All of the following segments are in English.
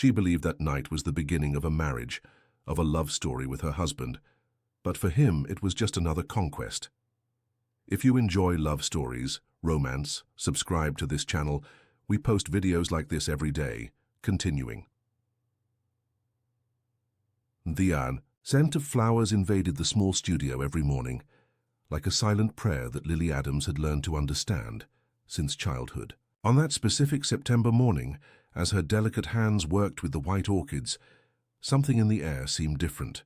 She believed that night was the beginning of a marriage, of a love story with her husband, but for him it was just another conquest. If you enjoy love stories, romance, subscribe to this channel. We post videos like this every day. Continuing. The scent of flowers invaded the small studio every morning, like a silent prayer that Lily Adams had learned to understand since childhood. On that specific September morning, as her delicate hands worked with the white orchids, something in the air seemed different.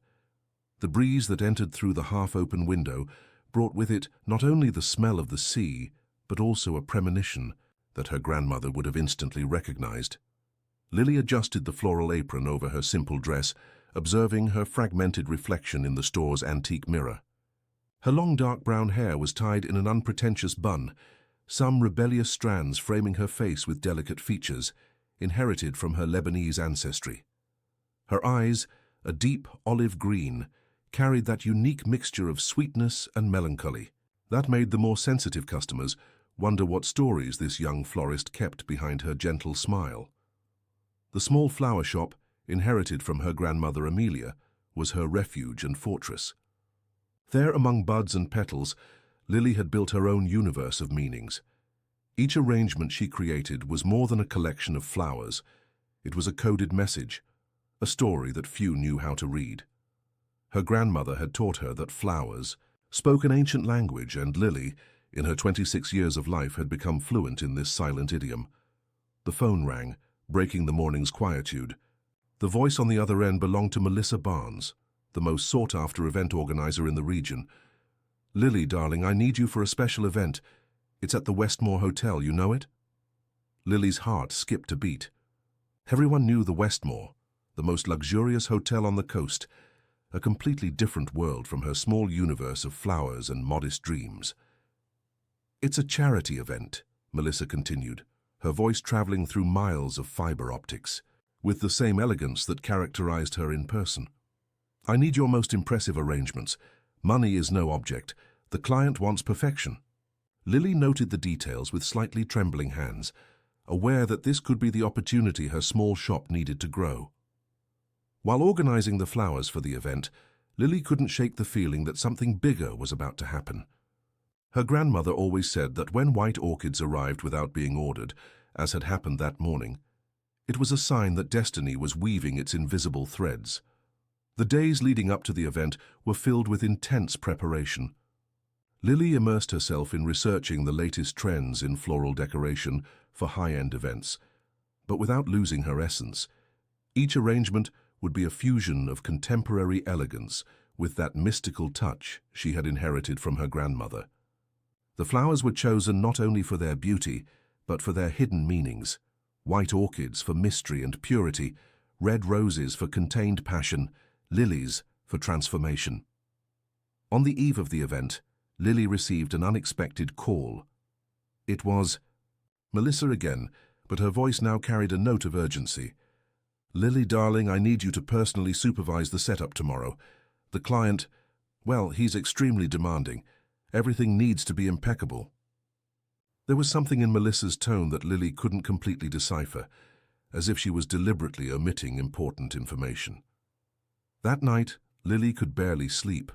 The breeze that entered through the half-open window brought with it not only the smell of the sea, but also a premonition that her grandmother would have instantly recognized. Lily adjusted the floral apron over her simple dress, observing her fragmented reflection in the store's antique mirror. Her long dark brown hair was tied in an unpretentious bun, some rebellious strands framing her face with delicate features, inherited from her Lebanese ancestry. Her eyes, a deep olive green, carried that unique mixture of sweetness and melancholy that made the more sensitive customers wonder what stories this young florist kept behind her gentle smile. The small flower shop, inherited from her grandmother Amelia, was her refuge and fortress. There, among buds and petals, Lily had built her own universe of meanings. Each arrangement she created was more than a collection of flowers. It was a coded message, a story that few knew how to read. Her grandmother had taught her that flowers spoke an ancient language, and Lily, in her 26 years of life, had become fluent in this silent idiom. The phone rang, breaking the morning's quietude. The voice on the other end belonged to Melissa Barnes, the most sought-after event organizer in the region. "Lily, darling, I need you for a special event. It's at the Westmore Hotel, you know it?" Lily's heart skipped a beat. Everyone knew the Westmore, the most luxurious hotel on the coast, a completely different world from her small universe of flowers and modest dreams. "It's a charity event," Melissa continued, her voice traveling through miles of fiber optics, with the same elegance that characterized her in person. "I need your most impressive arrangements. Money is no object. The client wants perfection." Lily noted the details with slightly trembling hands, aware that this could be the opportunity her small shop needed to grow. While organizing the flowers for the event, Lily couldn't shake the feeling that something bigger was about to happen. Her grandmother always said that when white orchids arrived without being ordered, as had happened that morning, it was a sign that destiny was weaving its invisible threads. The days leading up to the event were filled with intense preparation. Lily immersed herself in researching the latest trends in floral decoration for high-end events, but without losing her essence. Each arrangement would be a fusion of contemporary elegance with that mystical touch she had inherited from her grandmother. The flowers were chosen not only for their beauty, but for their hidden meanings. White orchids for mystery and purity, red roses for contained passion, lilies for transformation. On the eve of the event, Lily received an unexpected call. It was Melissa again, but her voice now carried a note of urgency. "Lily, darling, I need you to personally supervise the setup tomorrow. The client, well, he's extremely demanding. Everything needs to be impeccable." There was something in Melissa's tone that Lily couldn't completely decipher, as if she was deliberately omitting important information. That night, Lily could barely sleep.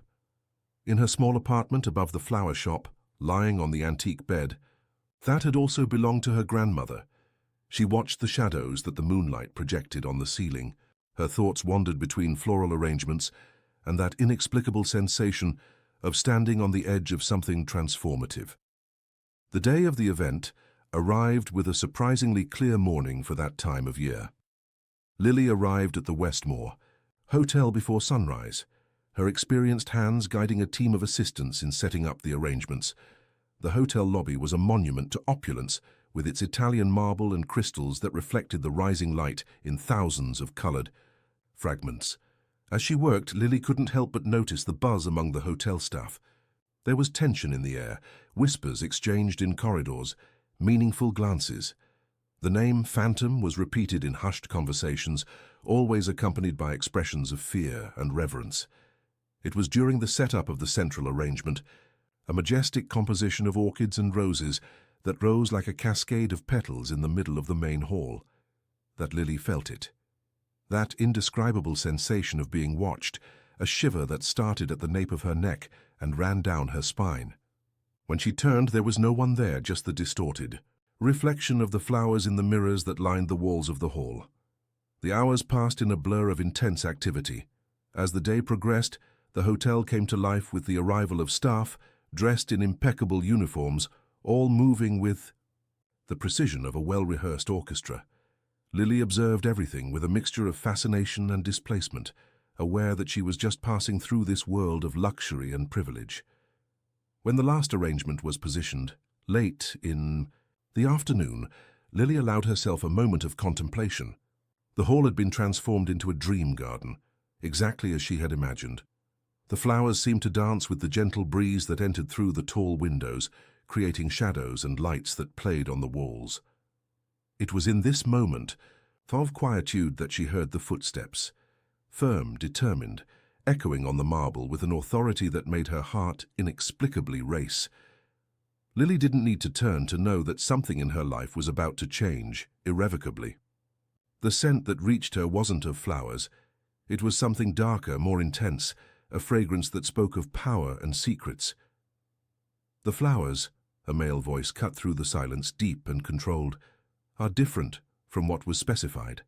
In her small apartment above the flower shop, lying on the antique bed, that had also belonged to her grandmother. She watched the shadows that the moonlight projected on the ceiling. Her thoughts wandered between floral arrangements and that inexplicable sensation of standing on the edge of something transformative. The day of the event arrived with a surprisingly clear morning for that time of year. Lily arrived at the Westmore Hotel before sunrise, her experienced hands guiding a team of assistants in setting up the arrangements. The hotel lobby was a monument to opulence, with its Italian marble and crystals that reflected the rising light in thousands of colored fragments. As she worked, Lily couldn't help but notice the buzz among the hotel staff. There was tension in the air, whispers exchanged in corridors, meaningful glances. The name Phantom was repeated in hushed conversations, always accompanied by expressions of fear and reverence. It was during the setup of the central arrangement, a majestic composition of orchids and roses that rose like a cascade of petals in the middle of the main hall, that Lily felt it. That indescribable sensation of being watched, a shiver that started at the nape of her neck and ran down her spine. When she turned, there was no one there, just the distorted reflection of the flowers in the mirrors that lined the walls of the hall. The hours passed in a blur of intense activity. As the day progressed, the hotel came to life with the arrival of staff, dressed in impeccable uniforms, all moving with the precision of a well-rehearsed orchestra. Lily observed everything with a mixture of fascination and displacement, aware that she was just passing through this world of luxury and privilege. When the last arrangement was positioned, late in the afternoon, Lily allowed herself a moment of contemplation. The hall had been transformed into a dream garden, exactly as she had imagined. The flowers seemed to dance with the gentle breeze that entered through the tall windows, creating shadows and lights that played on the walls. It was in this moment of quietude that she heard the footsteps, firm, determined, echoing on the marble with an authority that made her heart inexplicably race. Lily didn't need to turn to know that something in her life was about to change, irrevocably. The scent that reached her wasn't of flowers. It was something darker, more intense, a fragrance that spoke of power and secrets. "The flowers," a male voice cut through the silence, deep and controlled, "are different from what was specified."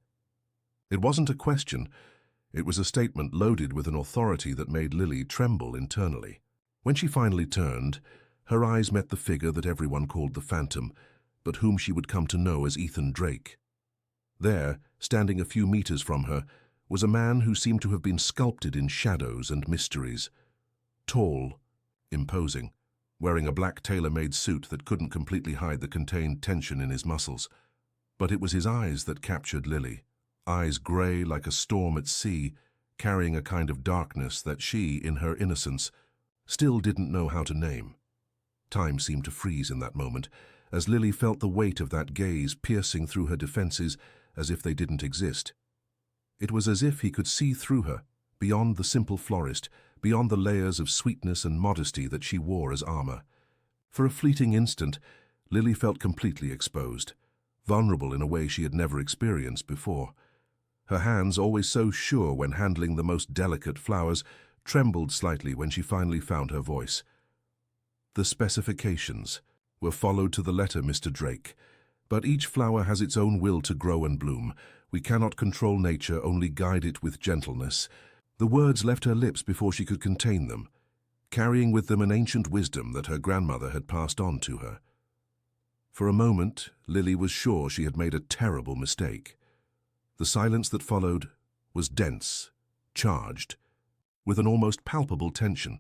It wasn't a question. It was a statement loaded with an authority that made Lily tremble internally. When she finally turned, her eyes met the figure that everyone called the Phantom, but whom she would come to know as Ethan Drake. There, standing a few meters from her, was a man who seemed to have been sculpted in shadows and mysteries. Tall, imposing, wearing a black tailor-made suit that couldn't completely hide the contained tension in his muscles. But it was his eyes that captured Lily, eyes grey like a storm at sea, carrying a kind of darkness that she, in her innocence, still didn't know how to name. Time seemed to freeze in that moment, as Lily felt the weight of that gaze piercing through her defenses as if they didn't exist. It was as if he could see through her, beyond the simple florist, beyond the layers of sweetness and modesty that she wore as armor. For a fleeting instant, Lily felt completely exposed, vulnerable in a way she had never experienced before. Her hands, always so sure when handling the most delicate flowers, trembled slightly when she finally found her voice. "The specifications were followed to the letter, Mr. Drake. But each flower has its own will to grow and bloom. We cannot control nature, only guide it with gentleness." The words left her lips before she could contain them, carrying with them an ancient wisdom that her grandmother had passed on to her. For a moment, Lily was sure she had made a terrible mistake. The silence that followed was dense, charged, with an almost palpable tension.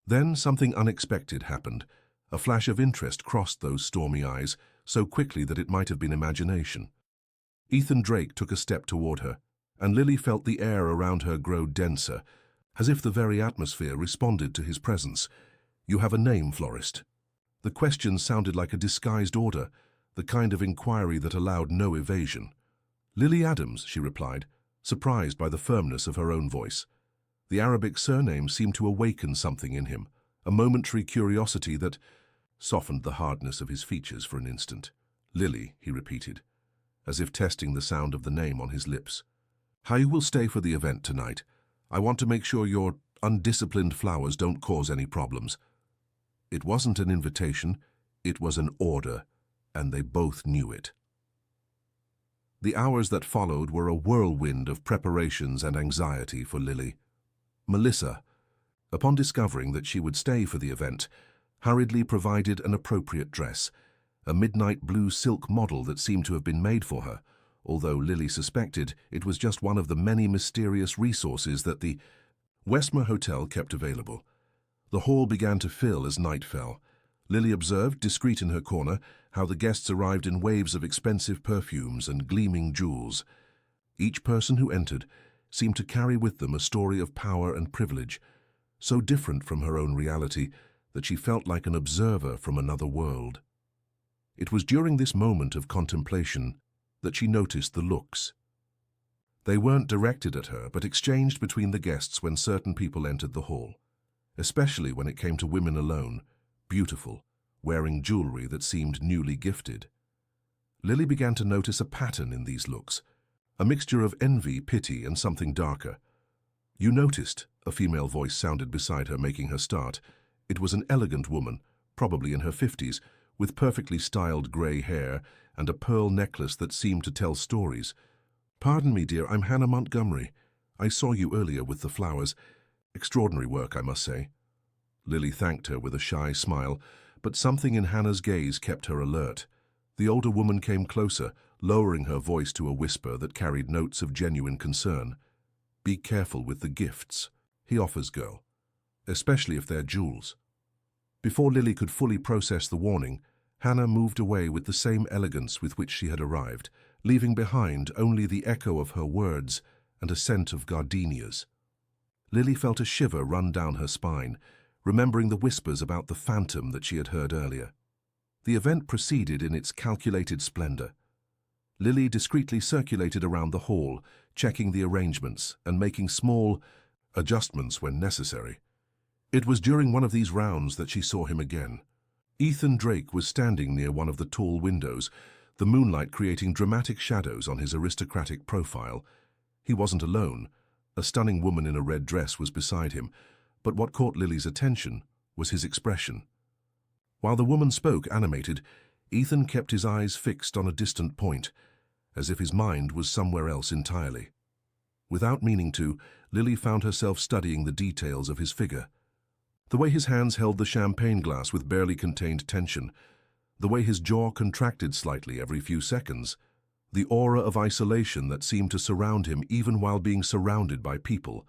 Then something unexpected happened. A flash of interest crossed those stormy eyes, so quickly that it might have been imagination. Ethan Drake took a step toward her, and Lily felt the air around her grow denser, as if the very atmosphere responded to his presence. "You have a name, florist." The question sounded like a disguised order, the kind of inquiry that allowed no evasion. "Lily Adams," she replied, surprised by the firmness of her own voice. The Arabic surname seemed to awaken something in him, a momentary curiosity that softened the hardness of his features for an instant. "Lily," he repeated, as if testing the sound of the name on his lips. "How will stay for the event tonight? I want to make sure your undisciplined flowers don't cause any problems." It wasn't an invitation, it was an order, and they both knew it. The hours that followed were a whirlwind of preparations and anxiety for Lily. Melissa, upon discovering that she would stay for the event, hurriedly provided an appropriate dress, a midnight blue silk model that seemed to have been made for her, although Lily suspected it was just one of the many mysterious resources that the Westmore Hotel kept available. The hall began to fill as night fell. Lily observed, discreet in her corner, how the guests arrived in waves of expensive perfumes and gleaming jewels. Each person who entered seemed to carry with them a story of power and privilege, so different from her own reality that she felt like an observer from another world. It was during this moment of contemplation that she noticed the looks. They weren't directed at her, but exchanged between the guests when certain people entered the hall, especially when it came to women alone, beautiful, wearing jewelry that seemed newly gifted. Lily began to notice a pattern in these looks, a mixture of envy, pity, and something darker. "You noticed," a female voice sounded beside her, making her start. It was an elegant woman, probably in her 50s, with perfectly styled grey hair and a pearl necklace that seemed to tell stories. "Pardon me, dear, I'm Hannah Montgomery. I saw you earlier with the flowers. Extraordinary work, I must say." Lily thanked her with a shy smile, but something in Hannah's gaze kept her alert. The older woman came closer, lowering her voice to a whisper that carried notes of genuine concern. "Be careful with the gifts he offers, girl, especially if they're jewels." Before Lily could fully process the warning, Hannah moved away with the same elegance with which she had arrived, leaving behind only the echo of her words and a scent of gardenias. Lily felt a shiver run down her spine, remembering the whispers about the phantom that she had heard earlier. The event proceeded in its calculated splendor. Lily discreetly circulated around the hall, checking the arrangements and making small adjustments when necessary. It was during one of these rounds that she saw him again. Ethan Drake was standing near one of the tall windows, the moonlight creating dramatic shadows on his aristocratic profile. He wasn't alone. A stunning woman in a red dress was beside him, but what caught Lily's attention was his expression. While the woman spoke, animated, Ethan kept his eyes fixed on a distant point, as if his mind was somewhere else entirely. Without meaning to, Lily found herself studying the details of his figure. The way his hands held the champagne glass with barely contained tension, the way his jaw contracted slightly every few seconds, the aura of isolation that seemed to surround him even while being surrounded by people.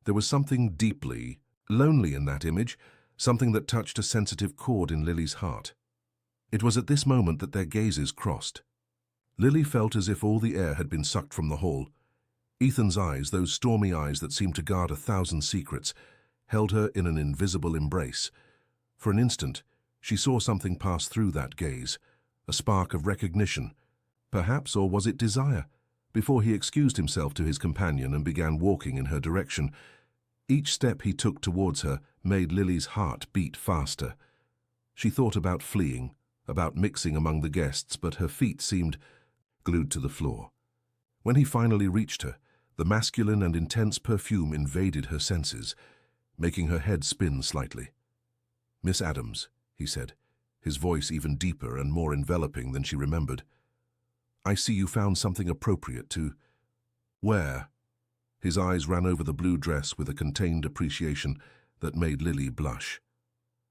There was something deeply lonely in that image, something that touched a sensitive chord in Lily's heart. It was at this moment that their gazes crossed. Lily felt as if all the air had been sucked from the hall. Ethan's eyes, those stormy eyes that seemed to guard 1,000 secrets, held her in an invisible embrace. For an instant, she saw something pass through that gaze, a spark of recognition. Perhaps, or was it desire? Before he excused himself to his companion and began walking in her direction. Each step he took towards her made Lily's heart beat faster. She thought about fleeing, about mixing among the guests, but her feet seemed glued to the floor. When he finally reached her, the masculine and intense perfume invaded her senses, making her head spin slightly. "Miss Adams," he said, his voice even deeper and more enveloping than she remembered. "I see you found something appropriate to wear." His eyes ran over the blue dress with a contained appreciation that made Lily blush.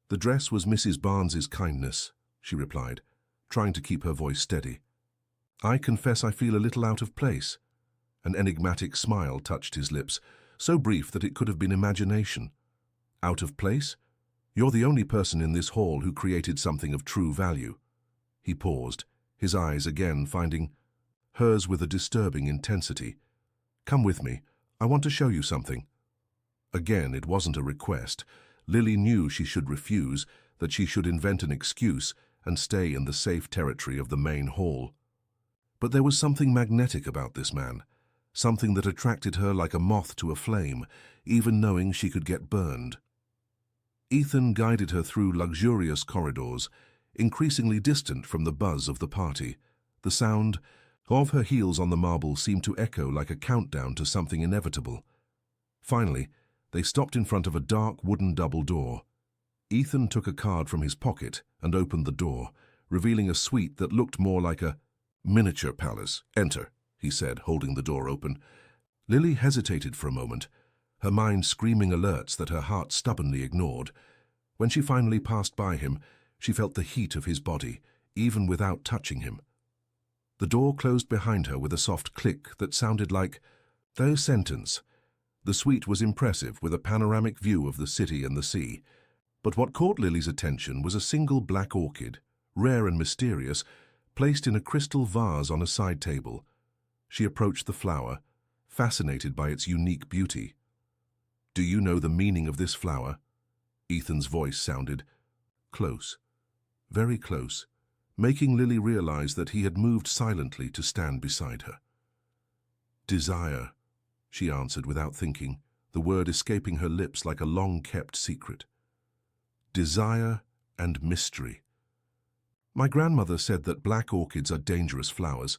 "The dress was Mrs. Barnes's kindness," she replied, trying to keep her voice steady. "I confess I feel a little out of place." An enigmatic smile touched his lips, so brief that it could have been imagination. "Out of place? You're the only person in this hall who created something of true value." He paused, his eyes again finding hers with a disturbing intensity. "Come with me. I want to show you something." Again, it wasn't a request. Lily knew she should refuse, that she should invent an excuse and stay in the safe territory of the main hall. But there was something magnetic about this man, something that attracted her like a moth to a flame, even knowing she could get burned. Ethan guided her through luxurious corridors, increasingly distant from the buzz of the party. The sound of her heels on the marble seemed to echo like a countdown to something inevitable. Finally, they stopped in front of a dark wooden double door. Ethan took a card from his pocket and opened the door, revealing a suite that looked more like a miniature palace. "Enter," he said, holding the door open. Lily hesitated for a moment, her mind screaming alerts that her heart stubbornly ignored. When she finally passed by him, she felt the heat of his body, even without touching him. The door closed behind her with a soft click that sounded like their sentence. The suite was impressive, with a panoramic view of the city and the sea. But what caught Lily's attention was a single black orchid, rare and mysterious, placed in a crystal vase on a side table. She approached the flower, fascinated by its unique beauty. "Do you know the meaning of this flower?" Ethan's voice sounded close, very close, making Lily realize that he had moved silently to stand beside her. "Desire," she answered without thinking, the word escaping her lips like a long-kept secret. "Desire and mystery. My grandmother said that black orchids are dangerous flowers.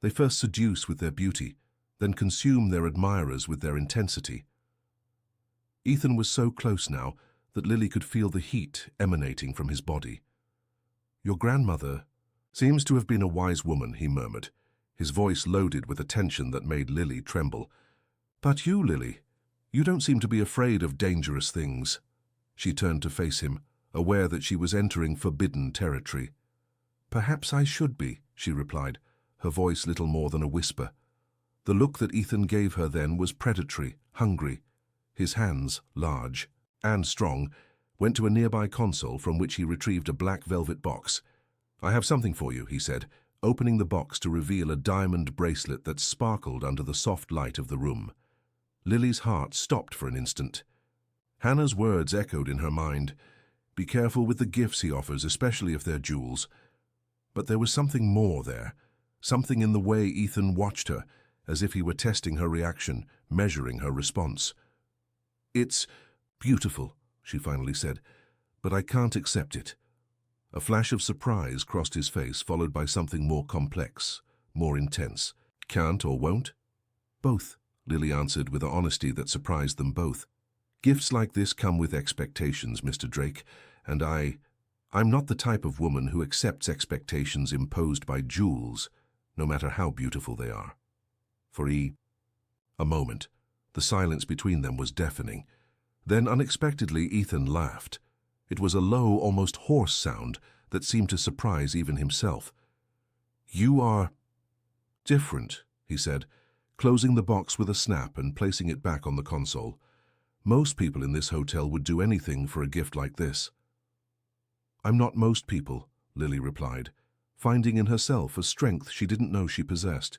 They first seduce with their beauty, then consume their admirers with their intensity. Ethan was so close now that Lily could feel the heat emanating from his body. "Your grandmother seems to have been a wise woman," he murmured, his voice loaded with a tension that made Lily tremble. "But you, Lily, you don't seem to be afraid of dangerous things." She turned to face him, aware that she was entering forbidden territory. "Perhaps I should be," she replied, her voice little more than a whisper. The look that Ethan gave her then was predatory, hungry. His hands, large and strong, went to a nearby console from which he retrieved a black velvet box. "I have something for you," he said, opening the box to reveal a diamond bracelet that sparkled under the soft light of the room. Lily's heart stopped for an instant. Hannah's words echoed in her mind. "Be careful with the gifts he offers, especially if they're jewels." But there was something more there, something in the way Ethan watched her, as if he were testing her reaction, measuring her response. "It's beautiful," she finally said, "but I can't accept it." A flash of surprise crossed his face, followed by something more complex, more intense. "Can't or won't?" "Both," Lily answered with an honesty that surprised them both. "Gifts like this come with expectations, Mr. Drake, and I'm not the type of woman who accepts expectations imposed by jewels, no matter how beautiful they are." For a moment, the silence between them was deafening. Then unexpectedly Ethan laughed. It was a low, almost hoarse sound that seemed to surprise even himself. "You are different," he said, closing the box with a snap and placing it back on the console. "Most people in this hotel would do anything for a gift like this." "I'm not most people," Lily replied, finding in herself a strength she didn't know she possessed.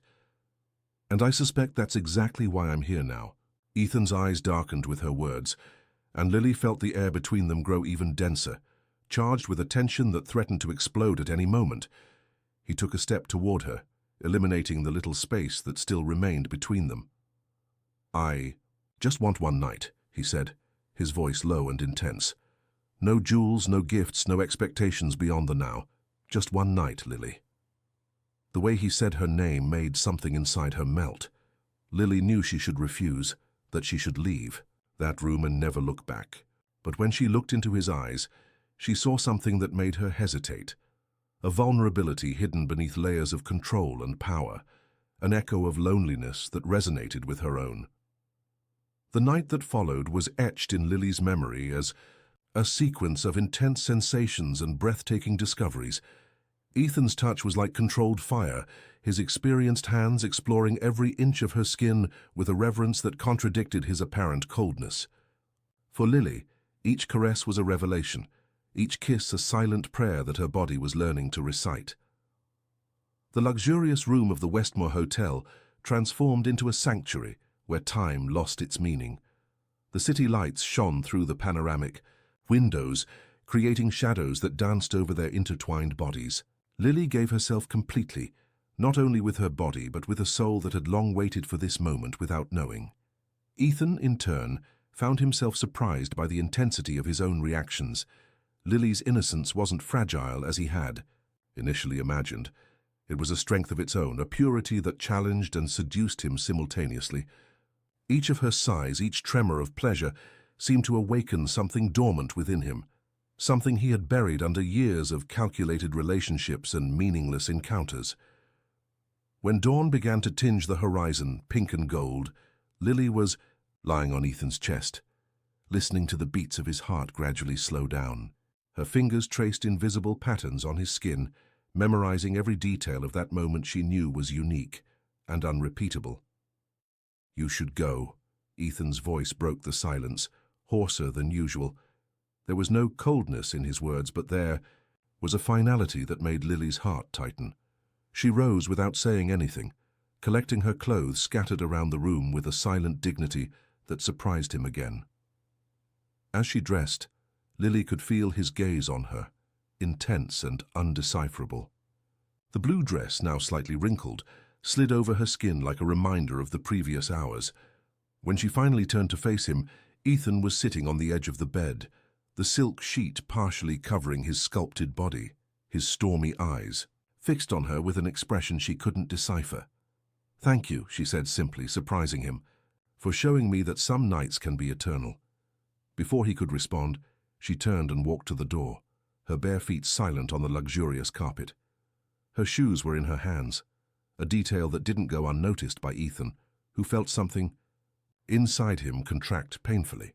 "And I suspect that's exactly why I'm here now." Ethan's eyes darkened with her words, and Lily felt the air between them grow even denser, charged with a tension that threatened to explode at any moment. He took a step toward her, eliminating the little space that still remained between them. "I just want one night," he said, his voice low and intense. "No jewels, no gifts, no expectations beyond the now. Just one night, Lily." The way he said her name made something inside her melt. Lily knew she should refuse, that she should leave that room and never look back. But when she looked into his eyes, she saw something that made her hesitate. A vulnerability hidden beneath layers of control and power, an echo of loneliness that resonated with her own. The night that followed was etched in Lily's memory as a sequence of intense sensations and breathtaking discoveries. Ethan's touch was like controlled fire, his experienced hands exploring every inch of her skin with a reverence that contradicted his apparent coldness. For Lily, each caress was a revelation, each kiss a silent prayer that her body was learning to recite. The luxurious room of the Westmore Hotel transformed into a sanctuary where time lost its meaning. The city lights shone through the panoramic windows, creating shadows that danced over their intertwined bodies. Lily gave herself completely, not only with her body but with a soul that had long waited for this moment without knowing. Ethan, in turn, found himself surprised by the intensity of his own reactions. Lily's innocence wasn't fragile as he had initially imagined. It was a strength of its own, a purity that challenged and seduced him simultaneously. Each of her sighs, each tremor of pleasure, seemed to awaken something dormant within him, something he had buried under years of calculated relationships and meaningless encounters. When dawn began to tinge the horizon pink and gold, Lily was lying on Ethan's chest, listening to the beats of his heart gradually slow down. Her fingers traced invisible patterns on his skin, memorizing every detail of that moment she knew was unique and unrepeatable. "You should go." Ethan's voice broke the silence, hoarser than usual. There was no coldness in his words, but there was a finality that made Lily's heart tighten. She rose without saying anything, collecting her clothes scattered around the room with a silent dignity that surprised him again. As she dressed, Lily could feel his gaze on her, intense and undecipherable. The blue dress, now slightly wrinkled, slid over her skin like a reminder of the previous hours. When she finally turned to face him, Ethan was sitting on the edge of the bed, the silk sheet partially covering his sculpted body, his stormy eyes fixed on her with an expression she couldn't decipher. "Thank you," she said simply, surprising him, "for showing me that some nights can be eternal." Before he could respond, she turned and walked to the door, her bare feet silent on the luxurious carpet. Her shoes were in her hands, a detail that didn't go unnoticed by Ethan, who felt something inside him contract painfully.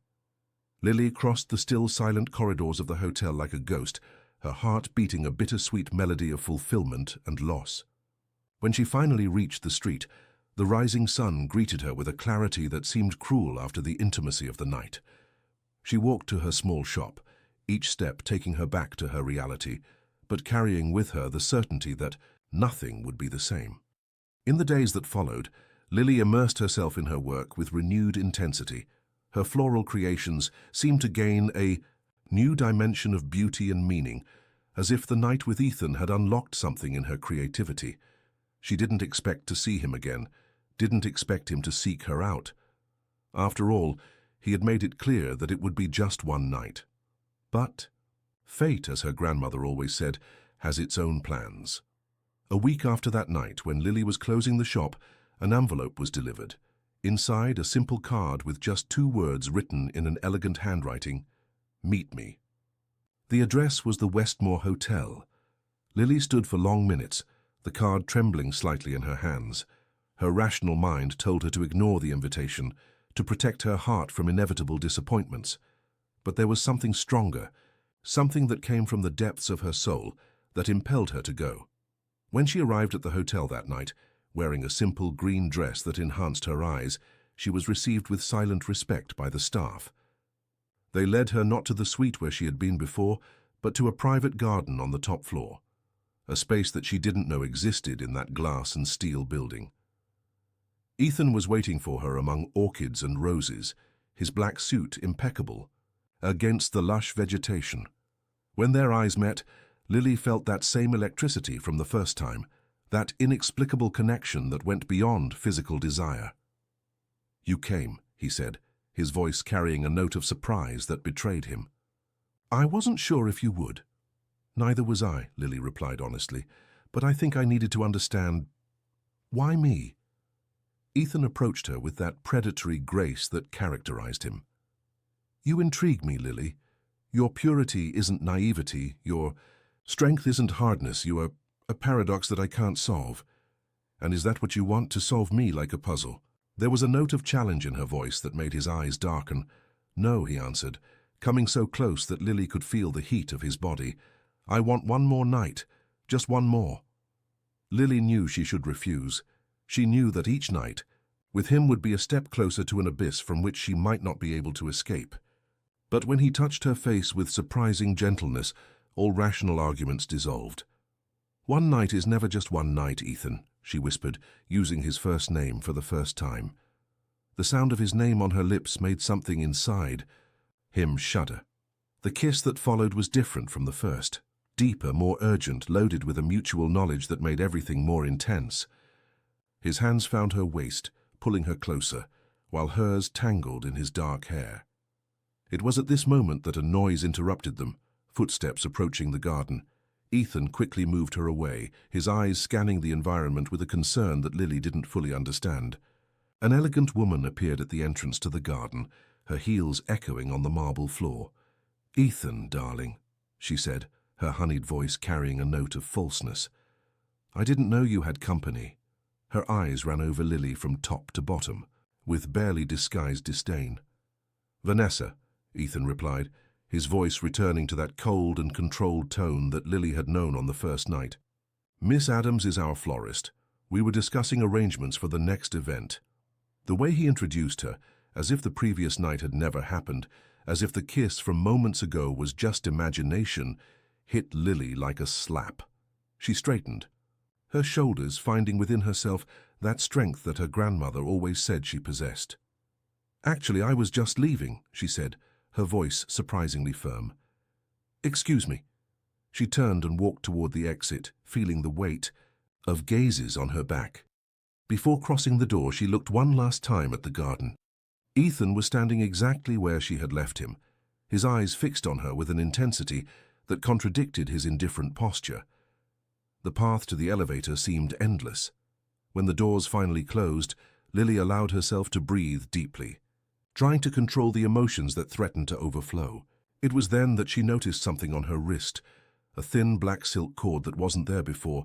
Lily crossed the still silent corridors of the hotel like a ghost, her heart beating a bittersweet melody of fulfillment and loss. When she finally reached the street, the rising sun greeted her with a clarity that seemed cruel after the intimacy of the night. She walked to her small shop, each step taking her back to her reality, but carrying with her the certainty that nothing would be the same. In the days that followed, Lily immersed herself in her work with renewed intensity. Her floral creations seemed to gain a new dimension of beauty and meaning, as if the night with Ethan had unlocked something in her creativity. She didn't expect to see him again, didn't expect him to seek her out. After all, he had made it clear that it would be just one night. But fate, as her grandmother always said, has its own plans. A week after that night, when Lily was closing the shop, an envelope was delivered. Inside, a simple card with just 2 words written in an elegant handwriting: "Meet me." The address was the Westmore Hotel. Lily stood for long minutes, the card trembling slightly in her hands. Her rational mind told her to ignore the invitation, to protect her heart from inevitable disappointments. But there was something stronger, something that came from the depths of her soul, that impelled her to go. When she arrived at the hotel that night, wearing a simple green dress that enhanced her eyes, she was received with silent respect by the staff. They led her not to the suite where she had been before, but to a private garden on the top floor, a space that she didn't know existed in that glass and steel building. Ethan was waiting for her among orchids and roses, his black suit impeccable, against the lush vegetation. When their eyes met, Lily felt that same electricity from the first time, that inexplicable connection that went beyond physical desire. "You came," he said, his voice carrying a note of surprise that betrayed him. "I wasn't sure if you would." "Neither was I," Lily replied honestly, "but I think I needed to understand. Why me?" Ethan approached her with that predatory grace that characterized him. "You intrigue me, Lily. Your purity isn't naivety, your strength isn't hardness, you are a paradox that I can't solve. And is that what you want, to solve me like a puzzle?" There was a note of challenge in her voice that made his eyes darken. "No," he answered, coming so close that Lily could feel the heat of his body. "I want one more night, just one more." Lily knew she should refuse. She knew that each night, with him, would be a step closer to an abyss from which she might not be able to escape. But when he touched her face with surprising gentleness, all rational arguments dissolved. "One night is never just one night, Ethan," she whispered, using his first name for the first time. The sound of his name on her lips made something inside him shudder. The kiss that followed was different from the first, deeper, more urgent, loaded with a mutual knowledge that made everything more intense. His hands found her waist, pulling her closer, while hers tangled in his dark hair. It was at this moment that a noise interrupted them, footsteps approaching the garden. Ethan quickly moved her away, his eyes scanning the environment with a concern that Lily didn't fully understand. An elegant woman appeared at the entrance to the garden, her heels echoing on the marble floor. "Ethan, darling," she said, her honeyed voice carrying a note of falseness. "I didn't know you had company." Her eyes ran over Lily from top to bottom, with barely disguised disdain. "Vanessa," Ethan replied, his voice returning to that cold and controlled tone that Lily had known on the first night. "Miss Adams is our florist. We were discussing arrangements for the next event." The way he introduced her, as if the previous night had never happened, as if the kiss from moments ago was just imagination, hit Lily like a slap. She straightened, her shoulders finding within herself that strength that her grandmother always said she possessed. "Actually, I was just leaving," she said, her voice surprisingly firm. "Excuse me." She turned and walked toward the exit, feeling the weight of gazes on her back. Before crossing the door, she looked one last time at the garden. Ethan was standing exactly where she had left him, his eyes fixed on her with an intensity that contradicted his indifferent posture. The path to the elevator seemed endless. When the doors finally closed, Lily allowed herself to breathe deeply, trying to control the emotions that threatened to overflow. It was then that she noticed something on her wrist, a thin black silk cord that wasn't there before,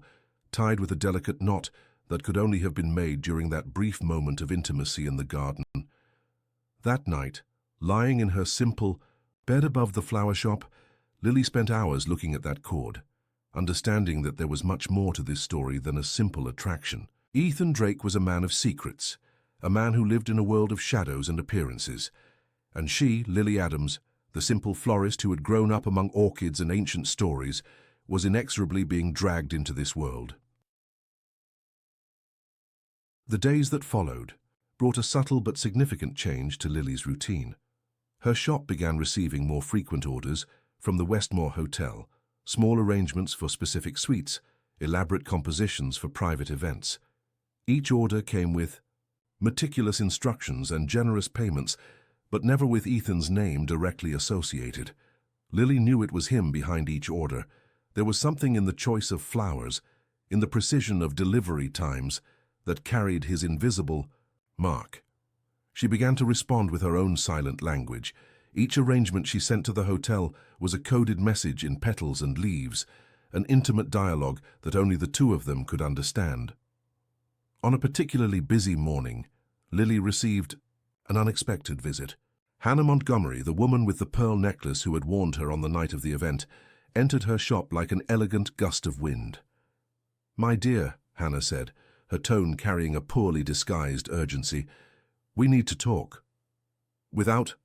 tied with a delicate knot that could only have been made during that brief moment of intimacy in the garden. That night, lying in her simple bed above the flower shop, Lily spent hours looking at that cord, understanding that there was much more to this story than a simple attraction. Ethan Drake was a man of secrets, a man who lived in a world of shadows and appearances. And she, Lily Adams, the simple florist who had grown up among orchids and ancient stories, was inexorably being dragged into this world. The days that followed brought a subtle but significant change to Lily's routine. Her shop began receiving more frequent orders from the Westmore Hotel, small arrangements for specific suites, elaborate compositions for private events. Each order came with meticulous instructions and generous payments, but never with Ethan's name directly associated. Lily knew it was him behind each order. There was something in the choice of flowers, in the precision of delivery times, that carried his invisible mark. She began to respond with her own silent language. Each arrangement she sent to the hotel was a coded message in petals and leaves, an intimate dialogue that only the two of them could understand. On a particularly busy morning, Lily received an unexpected visit. Hannah Montgomery, the woman with the pearl necklace who had warned her on the night of the event, entered her shop like an elegant gust of wind. "My dear," Hannah said, her tone carrying a poorly disguised urgency, "we need to talk." Without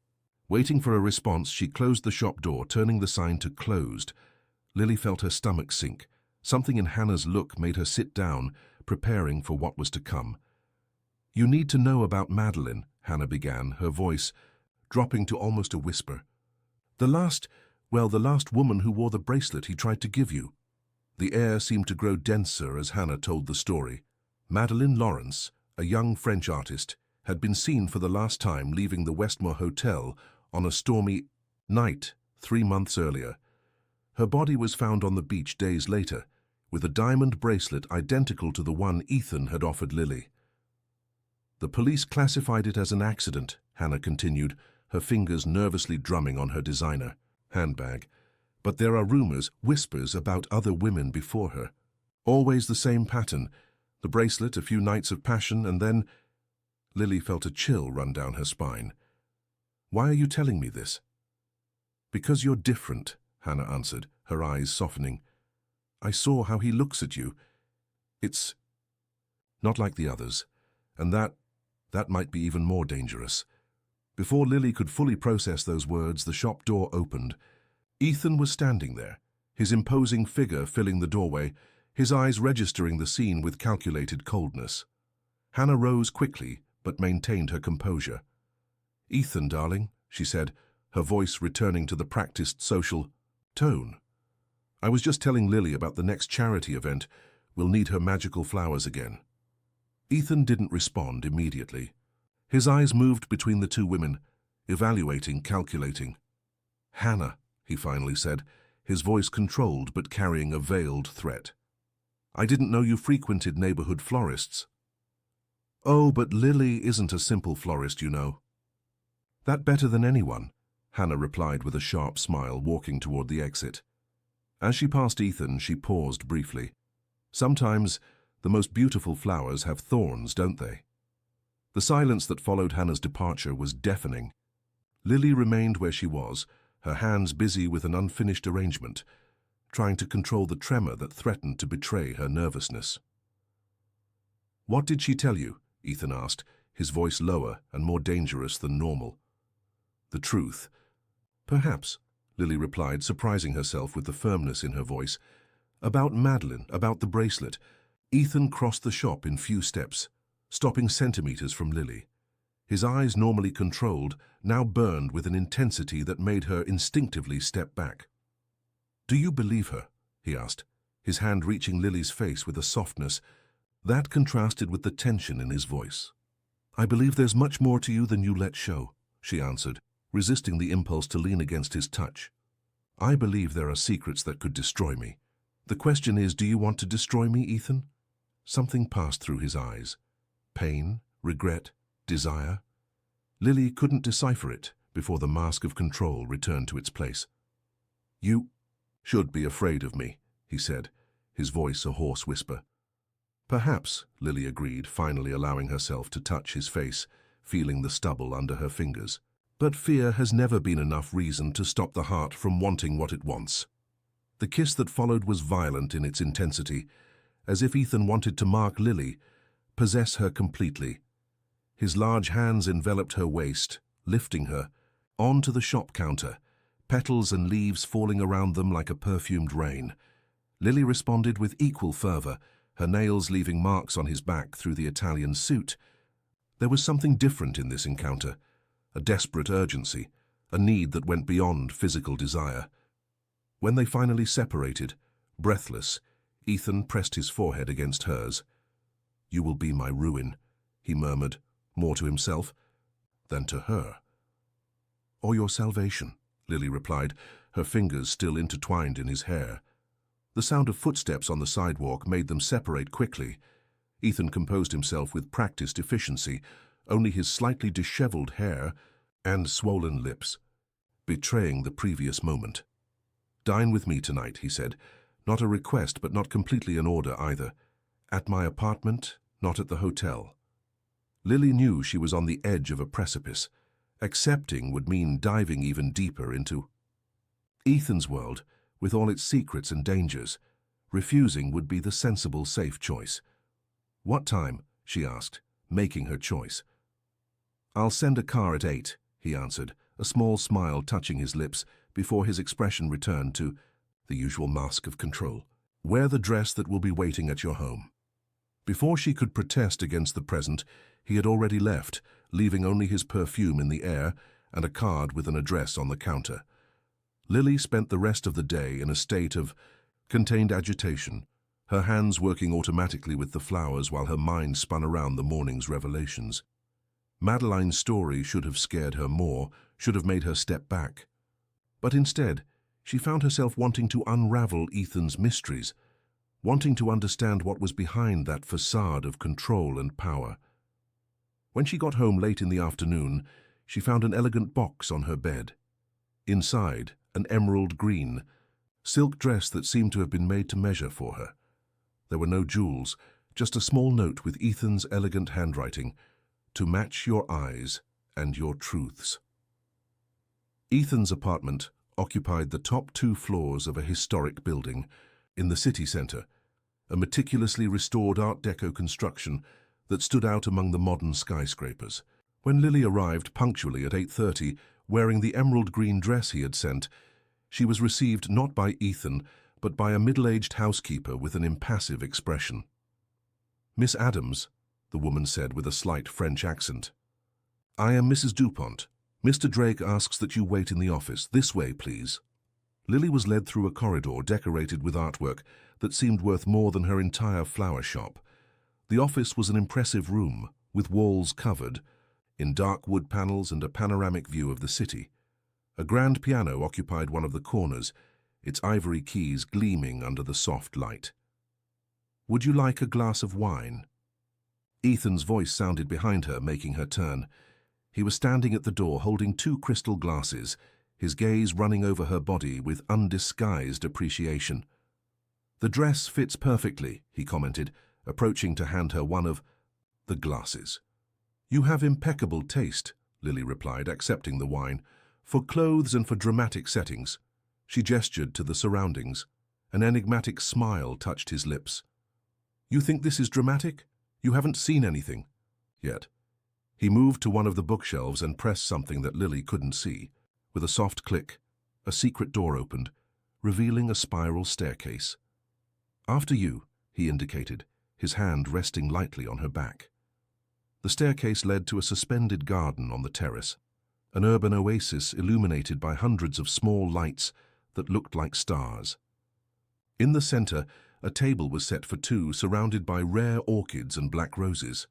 waiting for a response, she closed the shop door, turning the sign to closed. Lily felt her stomach sink. Something in Hannah's look made her sit down, preparing for what was to come. "You need to know about Madeline," Hannah began, her voice dropping to almost a whisper. The last woman who wore the bracelet he tried to give you." The air seemed to grow denser as Hannah told the story. Madeleine Lawrence, a young French artist, had been seen for the last time leaving the Westmore Hotel on a stormy night 3 months earlier. Her body was found on the beach days later, with a diamond bracelet identical to the one Ethan had offered Lily. "The police classified it as an accident," Hannah continued, her fingers nervously drumming on her designer handbag. "But there are rumors, whispers about other women before her. Always the same pattern. The bracelet, a few nights of passion, and then—" Lily felt a chill run down her spine. "Why are you telling me this?" "Because you're different," Hannah answered, her eyes softening. "I saw how he looks at you. It's not like the others, and that might be even more dangerous." Before Lily could fully process those words, the shop door opened. Ethan was standing there, his imposing figure filling the doorway, his eyes registering the scene with calculated coldness. Hannah rose quickly, but maintained her composure. "Ethan, darling," she said, her voice returning to the practiced social tone. "I was just telling Lily about the next charity event. We'll need her magical flowers again." Ethan didn't respond immediately. His eyes moved between the two women, evaluating, calculating. "Hannah," he finally said, his voice controlled but carrying a veiled threat. "I didn't know you frequented neighborhood florists." "Oh, but Lily isn't a simple florist, you know." "That better than anyone," Hannah replied with a sharp smile, walking toward the exit. As she passed Ethan, she paused briefly. "Sometimes the most beautiful flowers have thorns, don't they?" The silence that followed Hannah's departure was deafening. Lily remained where she was, her hands busy with an unfinished arrangement, trying to control the tremor that threatened to betray her nervousness. "What did she tell you?" Ethan asked, his voice lower and more dangerous than normal. "The truth." "Perhaps," Lily replied, surprising herself with the firmness in her voice. "About Madeline, about the bracelet." Ethan crossed the shop in few steps, stopping centimeters from Lily. His eyes, normally controlled, now burned with an intensity that made her instinctively step back. "Do you believe her?" he asked, his hand reaching Lily's face with a softness that contrasted with the tension in his voice. "I believe there's much more to you than you let show," she answered, resisting the impulse to lean against his touch. "I believe there are secrets that could destroy me, The question is, do you want to destroy me, Ethan? Something passed through his eyes. Pain, regret, desire. Lily couldn't decipher it before the mask of control returned to its place. You should be afraid of me, he said, his voice a hoarse whisper. Perhaps, Lily agreed, finally allowing herself to touch his face, feeling the stubble under her fingers. But fear has never been enough reason to stop the heart from wanting what it wants. The kiss that followed was violent in its intensity, as if Ethan wanted to mark Lily, possess her completely. His large hands enveloped her waist, lifting her onto the shop counter, petals and leaves falling around them like a perfumed rain. Lily responded with equal fervor, her nails leaving marks on his back through the Italian suit. There was something different in this encounter, a desperate urgency, a need that went beyond physical desire. When they finally separated, breathless, Ethan pressed his forehead against hers. "You will be my ruin," he murmured, more to himself than to her. "Or your salvation," Lily replied, her fingers still intertwined in his hair. The sound of footsteps on the sidewalk made them separate quickly. Ethan composed himself with practiced efficiency, only his slightly disheveled hair and swollen lips betraying the previous moment. "Dine with me tonight," he said. Not a request, but not completely an order either. At my apartment, not at the hotel. Lily knew she was on the edge of a precipice. Accepting would mean diving even deeper into Ethan's world, with all its secrets and dangers. Refusing would be the sensible, safe choice. "What time?" she asked, making her choice. "I'll send a car at 8, he answered, a small smile touching his lips before his expression returned to the usual mask of control. "Wear the dress that will be waiting at your home." Before she could protest against the present, he had already left, leaving only his perfume in the air and a card with an address on the counter. Lily spent the rest of the day in a state of contained agitation, her hands working automatically with the flowers while her mind spun around the morning's revelations. Madeline's story should have scared her more, should have made her step back. But instead, she found herself wanting to unravel Ethan's mysteries, wanting to understand what was behind that facade of control and power. When she got home late in the afternoon, she found an elegant box on her bed. Inside, an emerald green silk dress that seemed to have been made to measure for her. There were no jewels, just a small note with Ethan's elegant handwriting, "To match your eyes and your truths." Ethan's apartment occupied the top 2 floors of a historic building in the city center, a meticulously restored Art Deco construction that stood out among the modern skyscrapers. When Lily arrived punctually at 8:30, wearing the emerald green dress he had sent, she was received not by Ethan, but by a middle-aged housekeeper with an impassive expression. "Miss Adams," the woman said with a slight French accent. "I am Mrs. Dupont. Mr. Drake asks that you wait in the office. This way, please." Lily was led through a corridor decorated with artwork that seemed worth more than her entire flower shop. The office was an impressive room, with walls covered in dark wood panels and a panoramic view of the city. A grand piano occupied one of the corners, its ivory keys gleaming under the soft light. "Would you like a glass of wine?" Ethan's voice sounded behind her, making her turn. He was standing at the door holding 2 crystal glasses, his gaze running over her body with undisguised appreciation. "The dress fits perfectly," he commented, approaching to hand her one of the glasses. "You have impeccable taste," Lily replied, accepting the wine. "For clothes and for dramatic settings." She gestured to the surroundings. An enigmatic smile touched his lips. "You think this is dramatic? You haven't seen anything yet." He moved to one of the bookshelves and pressed something that Lily couldn't see. With a soft click, a secret door opened, revealing a spiral staircase. "After you," he indicated, his hand resting lightly on her back. The staircase led to a suspended garden on the terrace, an urban oasis illuminated by hundreds of small lights that looked like stars. In the center, a table was set for 2, surrounded by rare orchids and black roses.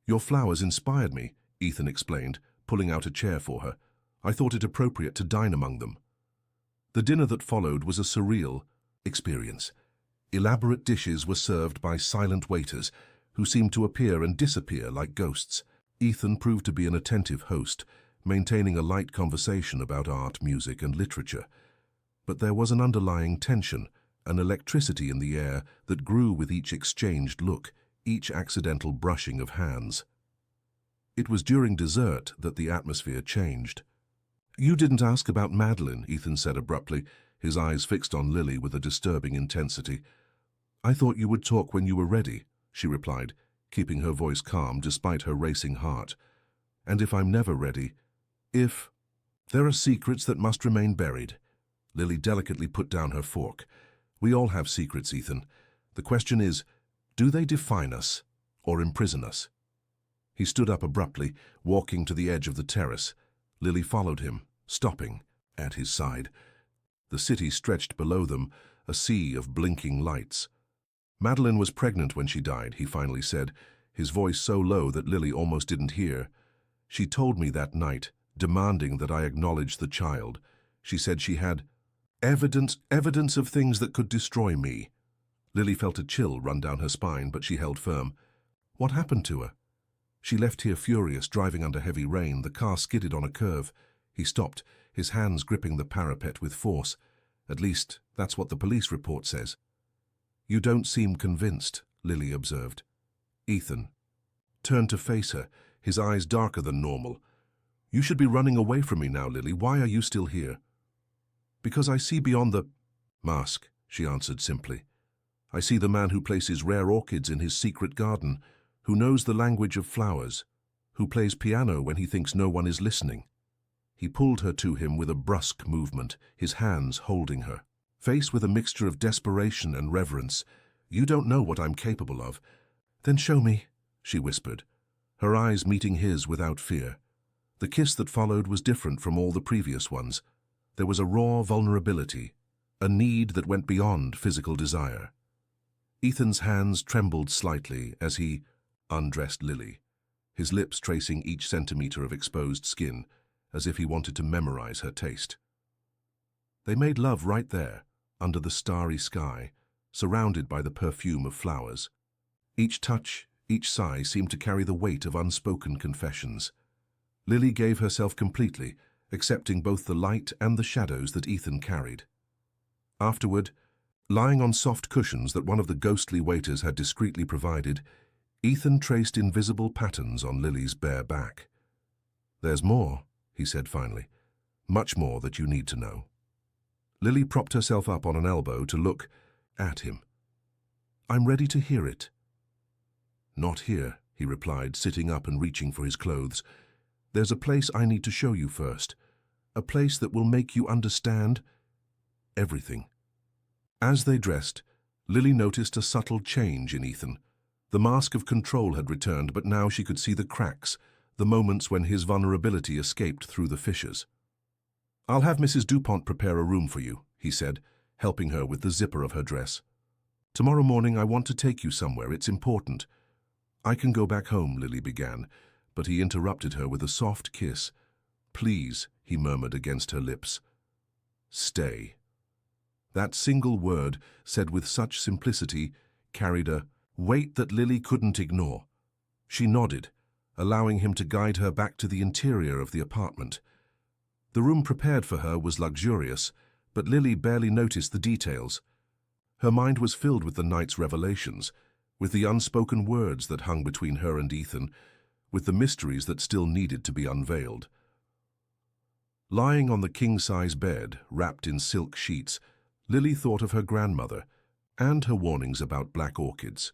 "Your flowers inspired me," Ethan explained, pulling out a chair for her. "I thought it appropriate to dine among them." The dinner that followed was a surreal experience. Elaborate dishes were served by silent waiters, who seemed to appear and disappear like ghosts. Ethan proved to be an attentive host, maintaining a light conversation about art, music, and literature. But there was an underlying tension, an electricity in the air that grew with each exchanged look, each accidental brushing of hands. It was during dessert that the atmosphere changed. "You didn't ask about Madeline," Ethan said abruptly, his eyes fixed on Lily with a disturbing intensity. "I thought you would talk when you were ready," she replied, keeping her voice calm despite her racing heart. "And if I'm never ready, if there are secrets that must remain buried." Lily delicately put down her fork. "We all have secrets, Ethan. The question is, do they define us or imprison us?" He stood up abruptly, walking to the edge of the terrace. Lily followed him, stopping at his side. The city stretched below them, a sea of blinking lights. "Madeline was pregnant when she died," he finally said, his voice so low that Lily almost didn't hear. "She told me that night, demanding that I acknowledge the child. She said she had evidence of things that could destroy me." Lily felt a chill run down her spine, but she held firm. "What happened to her?" "She left here furious, driving under heavy rain. The car skidded on a curve." He stopped, his hands gripping the parapet with force. "At least, that's what the police report says." "You don't seem convinced," Lily observed. Ethan turned to face her, his eyes darker than normal. "You should be running away from me now, Lily. Why are you still here?" "Because I see beyond the mask," she answered simply. "I see the man who places rare orchids in his secret garden, who knows the language of flowers, who plays piano when he thinks no one is listening." He pulled her to him with a brusque movement, his hands holding her. Faced with a mixture of desperation and reverence, "You don't know what I'm capable of." "Then show me," she whispered, her eyes meeting his without fear. The kiss that followed was different from all the previous ones. There was a raw vulnerability, a need that went beyond physical desire. Ethan's hands trembled slightly as he undressed Lily, his lips tracing each centimeter of exposed skin, as if he wanted to memorize her taste. They made love right there, under the starry sky, surrounded by the perfume of flowers. Each touch, each sigh seemed to carry the weight of unspoken confessions. Lily gave herself completely, accepting both the light and the shadows that Ethan carried. Afterward, lying on soft cushions that one of the ghostly waiters had discreetly provided, Ethan traced invisible patterns on Lily's bare back. "There's more," he said finally, "much more that you need to know." Lily propped herself up on an elbow to look at him. "I'm ready to hear it." "Not here," he replied, sitting up and reaching for his clothes. "There's a place I need to show you first, a place that will make you understand everything." As they dressed, Lily noticed a subtle change in Ethan. The mask of control had returned, but now she could see the cracks, the moments when his vulnerability escaped through the fissures. "I'll have Mrs. Dupont prepare a room for you," he said, helping her with the zipper of her dress. "Tomorrow morning I want to take you somewhere. It's important." "I can go back home," Lily began, but he interrupted her with a soft kiss. "Please," he murmured against her lips. "Stay." That single word, said with such simplicity, carried a weight that Lily couldn't ignore. She nodded, allowing him to guide her back to the interior of the apartment. The room prepared for her was luxurious, but Lily barely noticed the details. Her mind was filled with the night's revelations, with the unspoken words that hung between her and Ethan, with the mysteries that still needed to be unveiled. Lying on the king-size bed, wrapped in silk sheets, Lily thought of her grandmother and her warnings about black orchids.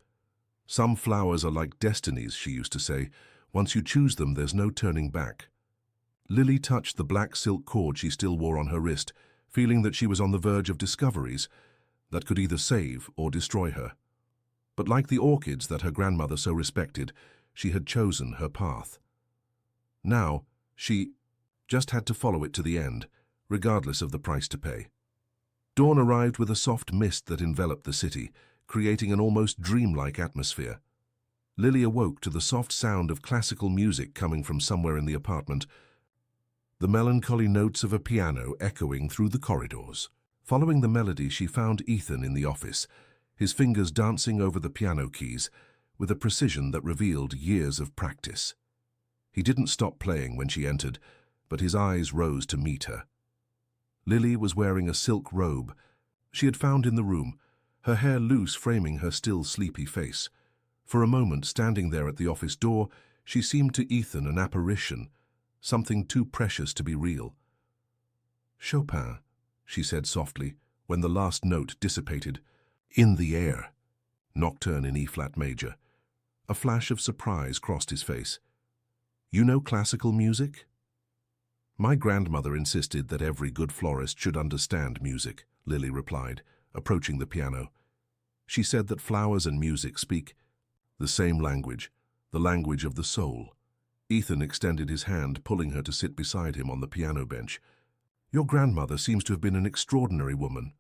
"Some flowers are like destinies," she used to say. "Once you choose them, there's no turning back." Lily touched the black silk cord she still wore on her wrist, feeling that she was on the verge of discoveries that could either save or destroy her. But like the orchids that her grandmother so respected, she had chosen her path. Now, she just had to follow it to the end, regardless of the price to pay. Dawn arrived with a soft mist that enveloped the city, creating an almost dreamlike atmosphere. Lily awoke to the soft sound of classical music coming from somewhere in the apartment, the melancholy notes of a piano echoing through the corridors. Following the melody, she found Ethan in the office, his fingers dancing over the piano keys with a precision that revealed years of practice. He didn't stop playing when she entered, but his eyes rose to meet her. Lily was wearing a silk robe she had found in the room, her hair loose framing her still sleepy face. For a moment, standing there at the office door, she seemed to Ethan an apparition, something too precious to be real. "Chopin," she said softly, when the last note dissipated. "In the Air," Nocturne in E-flat major. A flash of surprise crossed his face. "You know classical music?" "My grandmother insisted that every good florist should understand music," Lily replied, approaching the piano. "She said that flowers and music speak the same language, the language of the soul." Ethan extended his hand, pulling her to sit beside him on the piano bench. "Your grandmother seems to have been an extraordinary woman."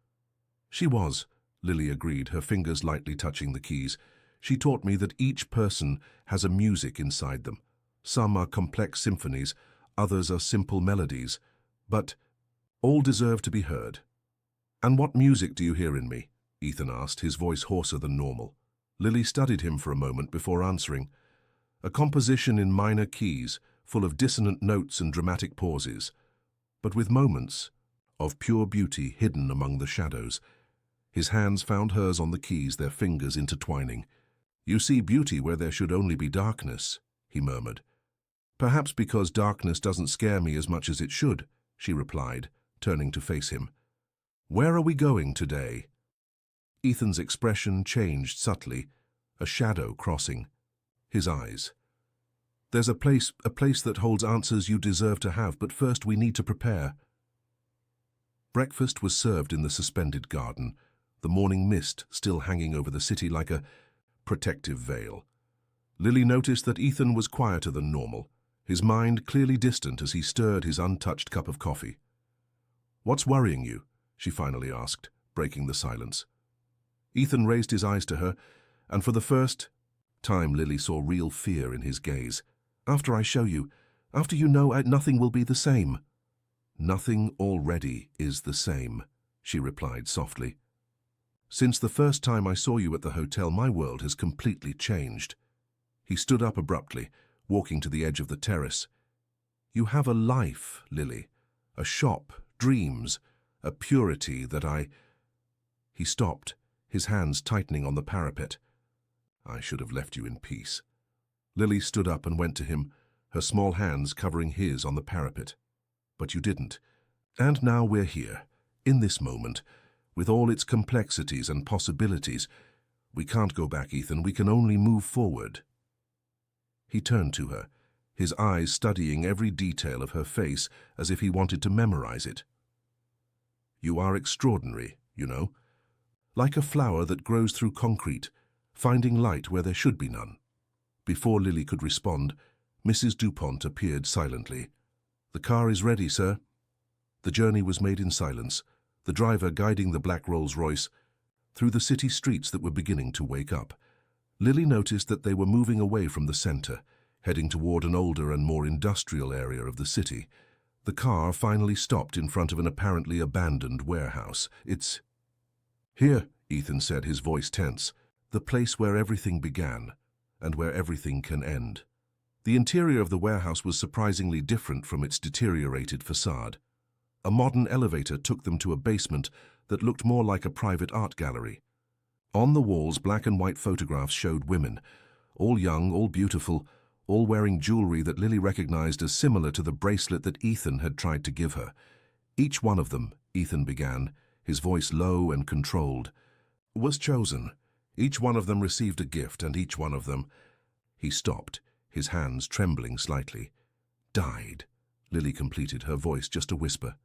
"She was," Lily agreed, her fingers lightly touching the keys. "She taught me that each person has a music inside them. Some are complex symphonies, others are simple melodies, but all deserve to be heard." "And what music do you hear in me?" Ethan asked, his voice hoarser than normal. Lily studied him for a moment before answering. "A composition in minor keys, full of dissonant notes and dramatic pauses, but with moments of pure beauty hidden among the shadows." His hands found hers on the keys, their fingers intertwining. "You see beauty where there should only be darkness," he murmured. "Perhaps because darkness doesn't scare me as much as it should," she replied, turning to face him. "Where are we going today?" Ethan's expression changed subtly, a shadow crossing his eyes. "There's a place that holds answers you deserve to have, but first we need to prepare." Breakfast was served in the suspended garden, the morning mist still hanging over the city like a protective veil. Lily noticed that Ethan was quieter than normal, his mind clearly distant as he stirred his untouched cup of coffee. "What's worrying you?" she finally asked, breaking the silence. Ethan raised his eyes to her, and for the first time Lily saw real fear in his gaze. "After I show you, after you know, nothing will be the same." "Nothing already is the same," she replied softly. "Since the first time I saw you at the hotel, my world has completely changed." He stood up abruptly, walking to the edge of the terrace. "You have a life, Lily, a shop, dreams, a purity that I—" He stopped, his hands tightening on the parapet. "I should have left you in peace." Lily stood up and went to him, her small hands covering his on the parapet. "But you didn't. And now we're here, in this moment, with all its complexities and possibilities. We can't go back, Ethan. We can only move forward." He turned to her, his eyes studying every detail of her face as if he wanted to memorize it. "You are extraordinary, you know. Like a flower that grows through concrete, finding light where there should be none." Before Lily could respond, Mrs. Dupont appeared silently. "The car is ready, sir." The journey was made in silence, the driver guiding the black Rolls-Royce through the city streets that were beginning to wake up. Lily noticed that they were moving away from the center, heading toward an older and more industrial area of the city. The car finally stopped in front of an apparently abandoned warehouse. "It's here," Ethan said, his voice tense, "the place where everything began and where everything can end." The interior of the warehouse was surprisingly different from its deteriorated facade. A modern elevator took them to a basement that looked more like a private art gallery. On the walls, black and white photographs showed women, all young, all beautiful, all wearing jewelry that Lily recognized as similar to the bracelet that Ethan had tried to give her. "Each one of them," Ethan began, his voice low and controlled, "was chosen. Each one of them received a gift, and each one of them—" He stopped, his hands trembling slightly. "Died," Lily completed, her voice just a whisper.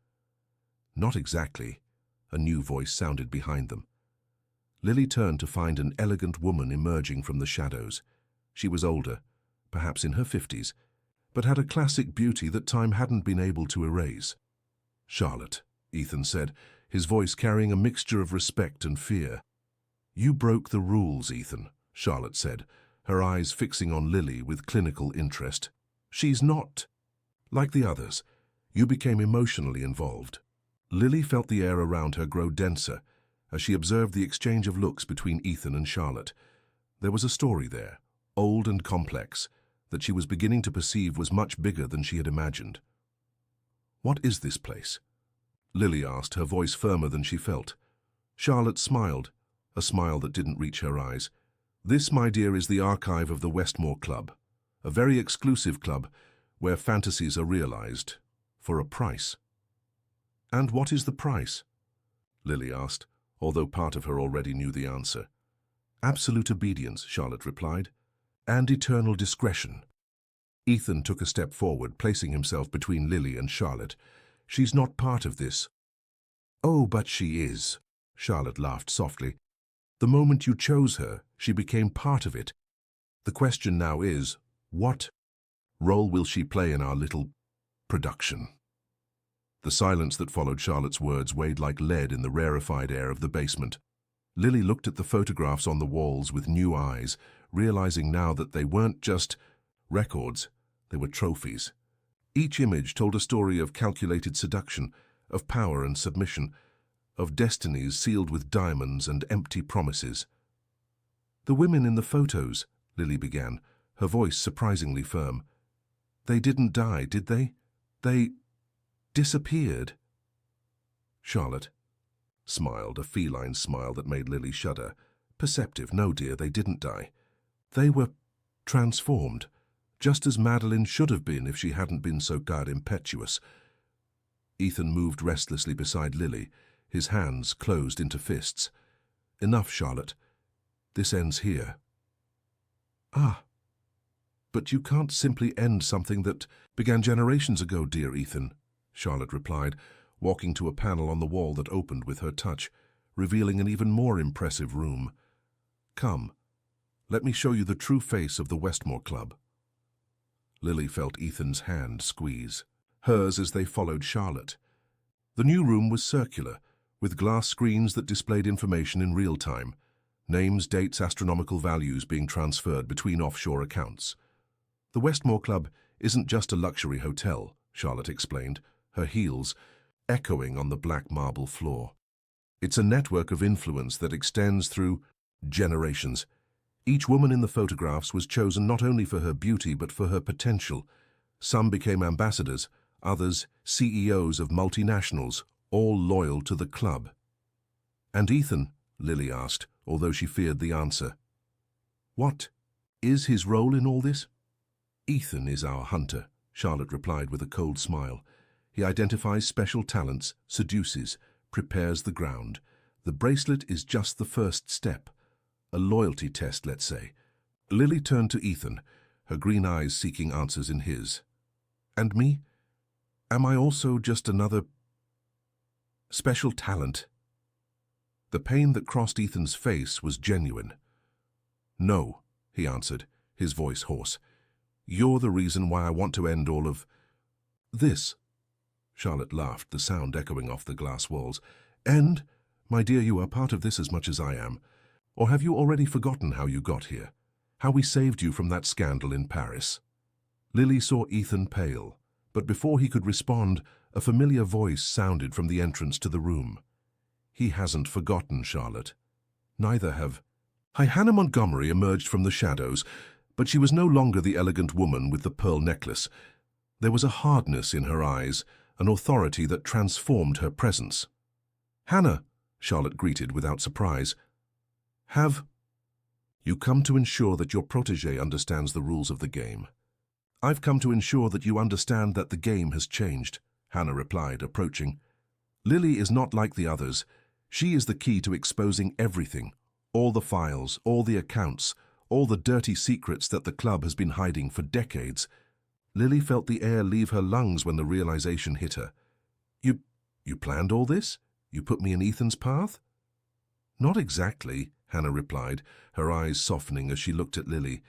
"Not exactly," a new voice sounded behind them. Lily turned to find an elegant woman emerging from the shadows. She was older, perhaps in her 50s, but had a classic beauty that time hadn't been able to erase. "Charlotte," Ethan said, his voice carrying a mixture of respect and fear. "You broke the rules, Ethan," Charlotte said, her eyes fixing on Lily with clinical interest. "She's not like the others. You became emotionally involved." Lily felt the air around her grow denser, as she observed the exchange of looks between Ethan and Charlotte. There was a story there, old and complex, that she was beginning to perceive was much bigger than she had imagined. "What is this place?" Lily asked, her voice firmer than she felt. Charlotte smiled, a smile that didn't reach her eyes. "This, my dear, is the archive of the Westmore Club, a very exclusive club where fantasies are realized for a price." "And what is the price?" Lily asked, although part of her already knew the answer. "Absolute obedience," Charlotte replied, "and eternal discretion." Ethan took a step forward, placing himself between Lily and Charlotte. "She's not part of this." "Oh, but she is," Charlotte laughed softly. "The moment you chose her, she became part of it. The question now is, what role will she play in our little production?" The silence that followed Charlotte's words weighed like lead in the rarefied air of the basement. Lily looked at the photographs on the walls with new eyes, realizing now that they weren't just records, they were trophies. Each image told a story of calculated seduction, of power and submission, of destinies sealed with diamonds and empty promises. "The women in the photos," Lily began, her voice surprisingly firm. "They didn't die, did they? They disappeared." Charlotte smiled, a feline smile that made Lily shudder. "Perceptive, no dear, they didn't die. They were transformed, just as Madeline should have been if she hadn't been so impetuous." Ethan moved restlessly beside Lily, his hands closed into fists. "Enough, Charlotte. This ends here." "Ah, but you can't simply end something that began generations ago, dear Ethan," Charlotte replied, walking to a panel on the wall that opened with her touch, revealing an even more impressive room. "Come, let me show you the true face of the Westmore Club." Lily felt Ethan's hand squeeze, hers as they followed Charlotte. The new room was circular, with glass screens that displayed information in real time, names, dates, astronomical values being transferred between offshore accounts. "The Westmore Club isn't just a luxury hotel," Charlotte explained, her heels echoing on the black marble floor. "It's a network of influence that extends through generations. Each woman in the photographs was chosen not only for her beauty but for her potential. Some became ambassadors, others CEOs of multinationals, all loyal to the club." "And Ethan?" Lily asked, although she feared the answer. "What is his role in all this?" "Ethan is our hunter," Charlotte replied with a cold smile. "He identifies special talents, seduces, prepares the ground. The bracelet is just the first step. A loyalty test, let's say." Lily turned to Ethan, her green eyes seeking answers in his. "And me? Am I also just another special talent?" The pain that crossed Ethan's face was genuine. "No," he answered, his voice hoarse. "You're the reason why I want to end all of this." Charlotte laughed, the sound echoing off the glass walls. "And, my dear, you are part of this as much as I am. Or have you already forgotten how you got here? How we saved you from that scandal in Paris?" Lily saw Ethan pale, but before he could respond, a familiar voice sounded from the entrance to the room. "He hasn't forgotten, Charlotte. Neither have—" Hannah Montgomery emerged from the shadows, but she was no longer the elegant woman with the pearl necklace. There was a hardness in her eyes, an authority that transformed her presence. "Hannah," Charlotte greeted without surprise. "Have you come to ensure that your protégé understands the rules of the game?" "I've come to ensure that you understand that the game has changed," Hannah replied, approaching. "Lily is not like the others. She is the key to exposing everything, all the files, all the accounts, all the dirty secrets that the club has been hiding for decades." Lily felt the air leave her lungs when the realization hit her. You planned all this? You put me in Ethan's path?" "Not exactly," Hannah replied, her eyes softening as she looked at Lily.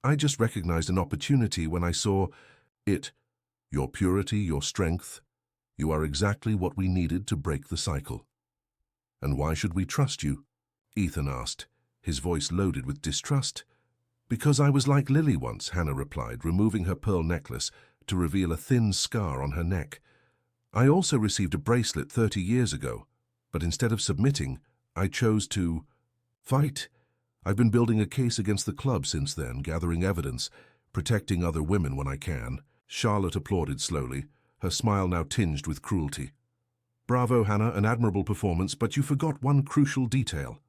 "I just recognized an opportunity when I saw it. Your purity, your strength. You are exactly what we needed to break the cycle." "And why should we trust you?" Ethan asked, his voice loaded with distrust. "Because I was like Lily once," Hannah replied, removing her pearl necklace to reveal a thin scar on her neck. "I also received a bracelet 30 years ago, but instead of submitting, I chose to fight. I've been building a case against the club since then, gathering evidence, protecting other women when I can. Charlotte applauded slowly, her smile now tinged with cruelty. Bravo, Hannah, an admirable performance, but you forgot one crucial detail.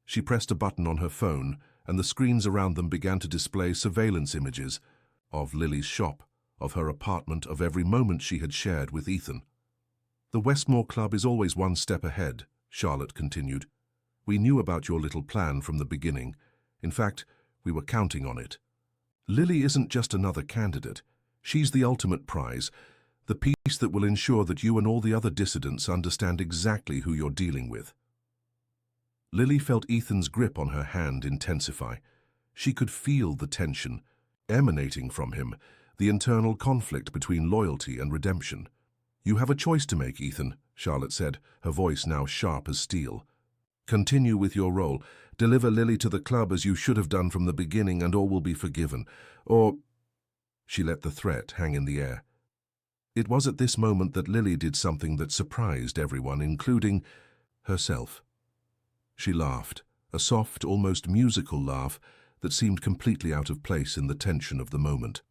She pressed a button on her phone, and the screens around them began to display surveillance images of Lily's shop, of her apartment, of every moment she had shared with Ethan. The Westmore Club is always one step ahead, Charlotte continued. We knew about your little plan from the beginning. In fact, we were counting on it. Lily isn't just another candidate. She's the ultimate prize, the piece that will ensure that you and all the other dissidents understand exactly who you're dealing with. Lily felt Ethan's grip on her hand intensify. She could feel the tension emanating from him, the internal conflict between loyalty and redemption. You have a choice to make, Ethan, Charlotte said, her voice now sharp as steel. Continue with your role. Deliver Lily to the club as you should have done from the beginning, and all will be forgiven. Or... She let the threat hang in the air. It was at this moment that Lily did something that surprised everyone, including herself. She laughed, a soft, almost musical laugh that seemed completely out of place in the tension of the moment.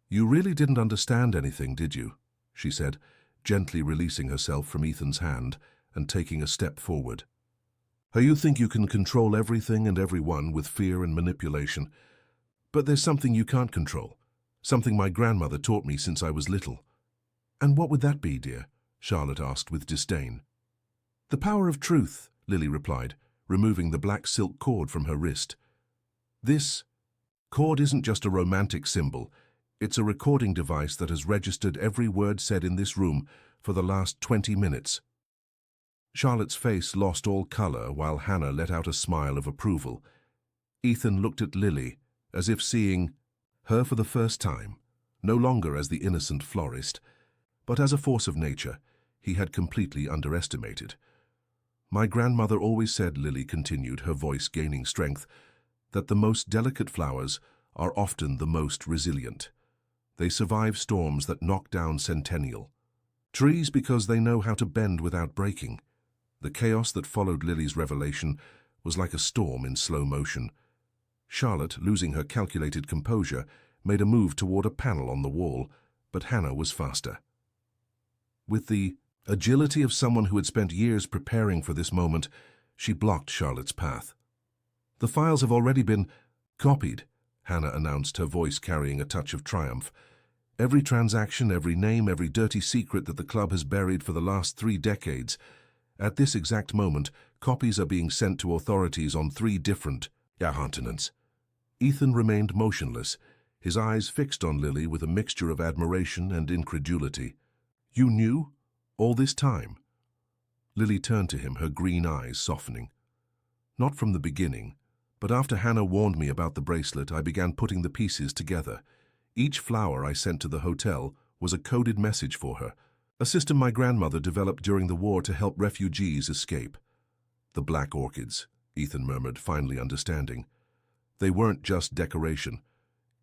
You really didn't understand anything, did you? She said, gently releasing herself from Ethan's hand and taking a step forward. You think you can control everything and everyone with fear and manipulation, but there's something you can't control, something my grandmother taught me since I was little. And what would that be, dear? Charlotte asked with disdain. The power of truth, Lily replied, removing the black silk cord from her wrist. This cord isn't just a romantic symbol. It's a recording device that has registered every word said in this room for the last 20 minutes. Charlotte's face lost all color while Hannah let out a smile of approval. Ethan looked at Lily as if seeing her for the first time, no longer as the innocent florist, but as a force of nature he had completely underestimated. My grandmother always said, Lily continued, her voice gaining strength, that the most delicate flowers are often the most resilient. They survive storms that knock down centennial trees because they know how to bend without breaking. The chaos that followed Lily's revelation was like a storm in slow motion. Charlotte, losing her calculated composure, made a move toward a panel on the wall, but Hannah was faster. With the agility of someone who had spent years preparing for this moment, she blocked Charlotte's path. The files have already been copied, Hannah announced, her voice carrying a touch of triumph. Every transaction, every name, every dirty secret that the club has buried for the last 3 decades. At this exact moment, copies are being sent to authorities on 3 different continents. Ethan remained motionless, his eyes fixed on Lily with a mixture of admiration and incredulity. You knew? All this time? Lily turned to him, her green eyes softening. Not from the beginning, but after Hannah warned me about the bracelet, I began putting the pieces together. Each flower I sent to the hotel was a coded message for her, a system my grandmother developed during the war to help refugees escape. The black orchids, Ethan murmured, finally understanding. They weren't just decoration.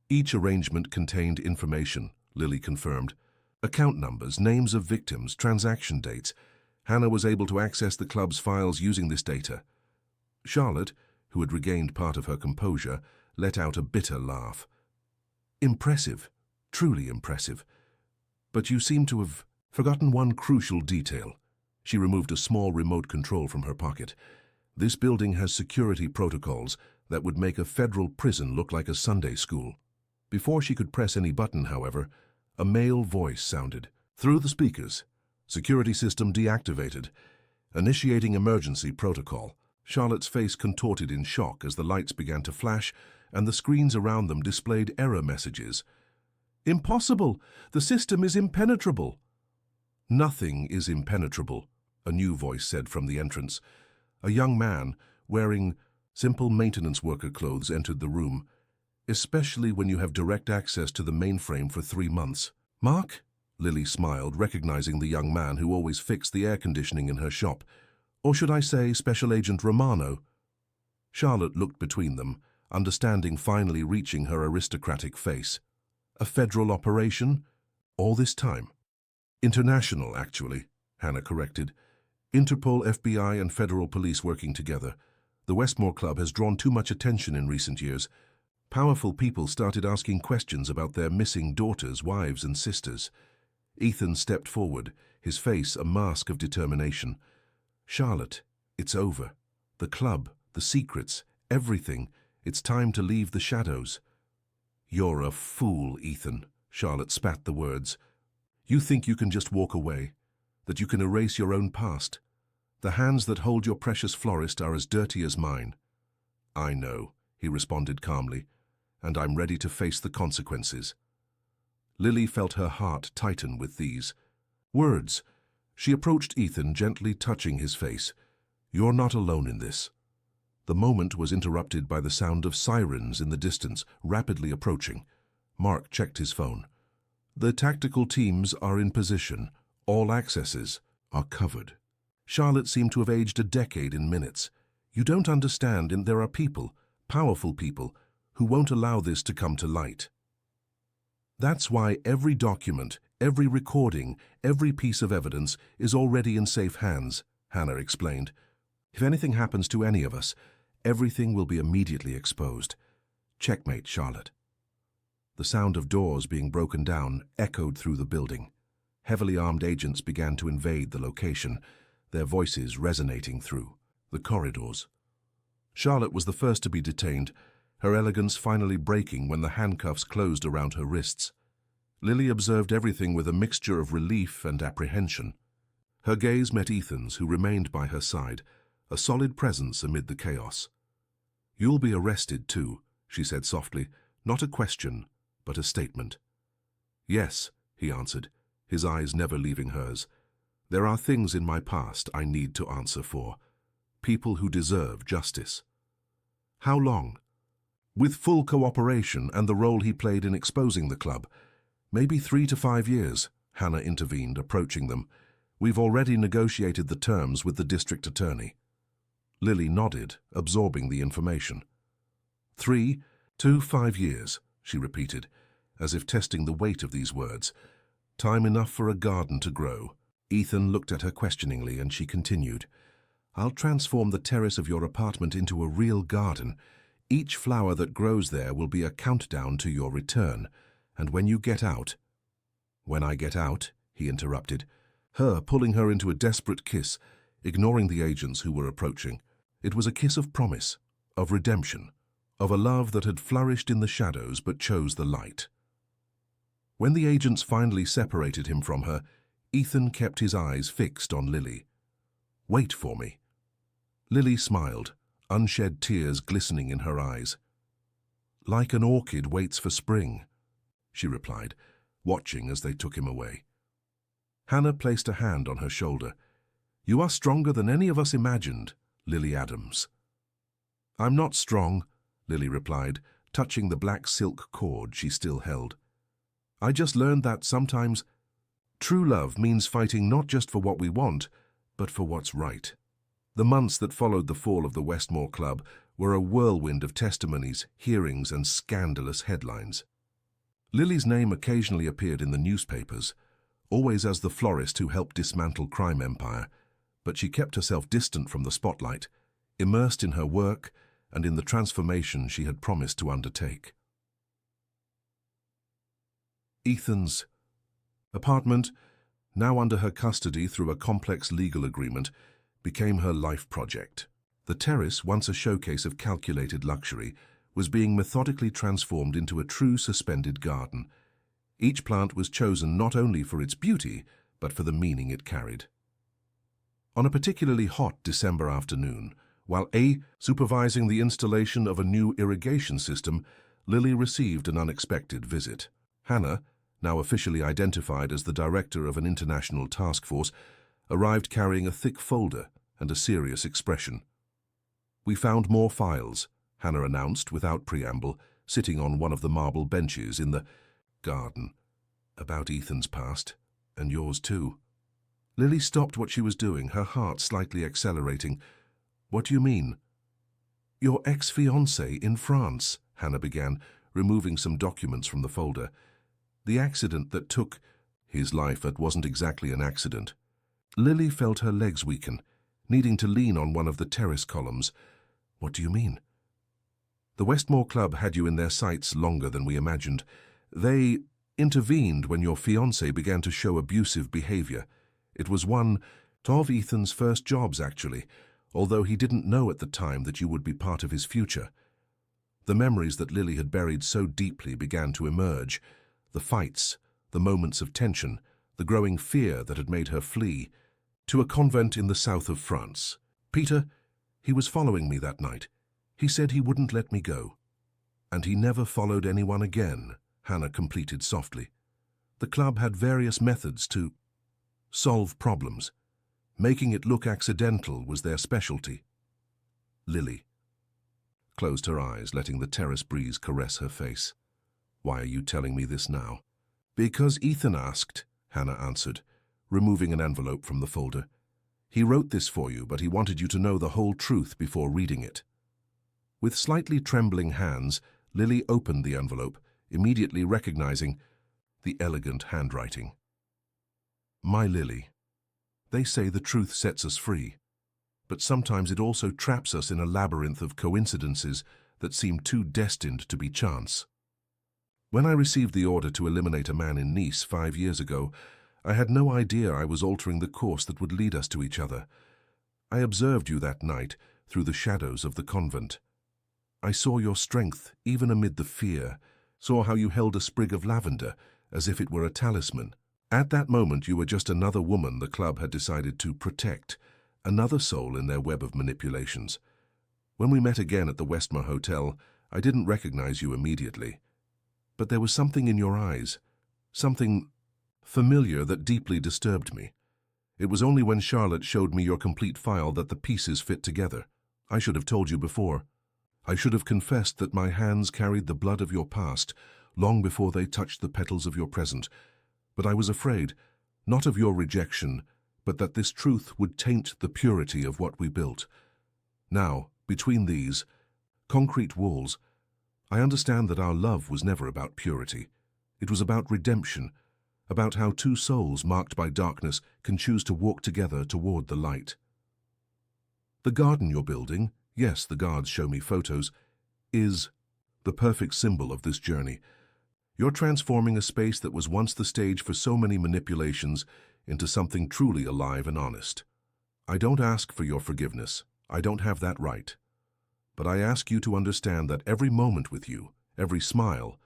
Each arrangement contained information, Lily confirmed. Account numbers, names of victims, transaction dates. Hannah was able to access the club's files using this data. Charlotte, who had regained part of her composure, let out a bitter laugh. Impressive, truly impressive. But you seem to have forgotten one crucial detail. She removed a small remote control from her pocket. This building has security protocols that would make a federal prison look like a Sunday school. Before she could press any button, however, a male voice sounded. Through the speakers. Security system deactivated. Initiating emergency protocol. Charlotte's face contorted in shock as the lights began to flash and the screens around them displayed error messages. Impossible! The system is impenetrable! Nothing is impenetrable, a new voice said from the entrance. A young man, wearing simple maintenance worker clothes, entered the room, especially when you have direct access to the mainframe for 3 months. Mark? Lily smiled, recognizing the young man who always fixed the air conditioning in her shop. Or should I say Special Agent Romano? Charlotte looked between them, understanding finally reaching her aristocratic face. A federal operation? All this time? International, actually, Hannah corrected. Interpol, FBI, and federal police working together. The Westmore Club has drawn too much attention in recent years. Powerful people started asking questions about their missing daughters, wives, and sisters. Ethan stepped forward, his face a mask of determination. Charlotte, it's over. The club, the secrets, everything. It's time to leave the shadows. You're a fool, Ethan, Charlotte spat the words. You think you can just walk away, that you can erase your own past. The hands that hold your precious florist are as dirty as mine. I know, he responded calmly, and I'm ready to face the consequences. Lily felt her heart tighten with these words. She approached Ethan, gently touching his face. You're not alone in this. The moment was interrupted by the sound of sirens in the distance, rapidly approaching. Mark checked his phone. The tactical teams are in position. All accesses are covered. Charlotte seemed to have aged a decade in minutes. You don't understand, and there are people, powerful people, who won't allow this to come to light. That's why every document, every recording, every piece of evidence is already in safe hands, Hannah explained. If anything happens to any of us, everything will be immediately exposed. Checkmate, Charlotte. The sound of doors being broken down echoed through the building. Heavily armed agents began to invade the location, their voices resonating through the corridors. Charlotte was the first to be detained, her elegance finally breaking when the handcuffs closed around her wrists. Lily observed everything with a mixture of relief and apprehension. Her gaze met Ethan's, who remained by her side, a solid presence amid the chaos. You'll be arrested too, she said softly, not a question, but a statement. Yes, he answered, his eyes never leaving hers. There are things in my past I need to answer for. People who deserve justice. How long? With full cooperation and the role he played in exposing the club. Maybe 3 to 5 years, Hannah intervened, approaching them. We've already negotiated the terms with the district attorney. Lily nodded, absorbing the information. 3 to 5 years, she repeated, as if testing the weight of these words. Time enough for a garden to grow. Ethan looked at her questioningly, and she continued. I'll transform the terrace of your apartment into a real garden. Each flower that grows there will be a countdown to your return. And when you get out... When I get out, he interrupted, her pulling her into a desperate kiss, ignoring the agents who were approaching. It was a kiss of promise, of redemption, of a love that had flourished in the shadows but chose the light. When the agents finally separated him from her, Ethan kept his eyes fixed on Lily. Wait for me. Lily smiled, unshed tears glistening in her eyes. Like an orchid waits for spring, she replied, watching as they took him away. Hannah placed a hand on her shoulder. You are stronger than any of us imagined, Lily Adams. I'm not strong, Lily replied, touching the black silk cord she still held. I just learned that sometimes true love means fighting not just for what we want, but for what's right. The months that followed the fall of the Westmore Club were a whirlwind of testimonies, hearings, and scandalous headlines. Lily's name occasionally appeared in the newspapers, always as the florist who helped dismantle crime empire, but she kept herself distant from the spotlight, immersed in her work and in the transformation she had promised to undertake. Ethan's apartment, now under her custody through a complex legal agreement, became her life project. The terrace, once a showcase of calculated luxury, was being methodically transformed into a true suspended garden. Each plant was chosen not only for its beauty, but for the meaning it carried. On a particularly hot December afternoon, while supervising the installation of a new irrigation system, Lily received an unexpected visit. Hannah, now officially identified as the director of an international task force, arrived carrying a thick folder and a serious expression. We found more files, Hannah announced without preamble, sitting on one of the marble benches in the garden. About Ethan's past, and yours too. Lily stopped what she was doing, her heart slightly accelerating. What do you mean? Your ex-fiancé in France, Hannah began, removing some documents from the folder. The accident that took his life, that wasn't exactly an accident. Lily felt her legs weaken, needing to lean on one of the terrace columns. What do you mean? The Westmore Club had you in their sights longer than we imagined. They intervened when your fiancé began to show abusive behavior. It was one of Ethan's first jobs, actually, although he didn't know at the time that you would be part of his future. The memories that Lily had buried so deeply began to emerge. The fights, the moments of tension, the growing fear that had made her flee to a convent in the south of France. Peter, he was following me that night. He said he wouldn't let me go. And he never followed anyone again, Hannah completed softly. The club had various methods to solve problems. Making it look accidental was their specialty. Lily closed her eyes, letting the terrace breeze caress her face. Why are you telling me this now? Because Ethan asked, Hannah answered, removing an envelope from the folder. He wrote this for you, but he wanted you to know the whole truth before reading it. With slightly trembling hands, Lily opened the envelope, immediately recognizing the elegant handwriting. My Lily, they say the truth sets us free, but sometimes it also traps us in a labyrinth of coincidences that seem too destined to be chance. When I received the order to eliminate a man in Nice 5 years ago, I had no idea I was altering the course that would lead us to each other. I observed you that night through the shadows of the convent. I saw your strength even amid the fear, saw how you held a sprig of lavender as if it were a talisman. At that moment you were just another woman the club had decided to protect, another soul in their web of manipulations. When we met again at the Westmore Hotel, I didn't recognize you immediately. But there was something in your eyes, something familiar that deeply disturbed me. It was only when Charlotte showed me your complete file that the pieces fit together. I should have told you before. I should have confessed that my hands carried the blood of your past long before they touched the petals of your present. But I was afraid, not of your rejection, but that this truth would taint the purity of what we built. Now, between these concrete walls, I understand that our love was never about purity. It was about redemption, about how two souls marked by darkness can choose to walk together toward the light. The garden you're building, yes, the guards show me photos, is the perfect symbol of this journey. You're transforming a space that was once the stage for so many manipulations into something truly alive and honest. I don't ask for your forgiveness. I don't have that right. But I ask you to understand that every moment with you, every smile,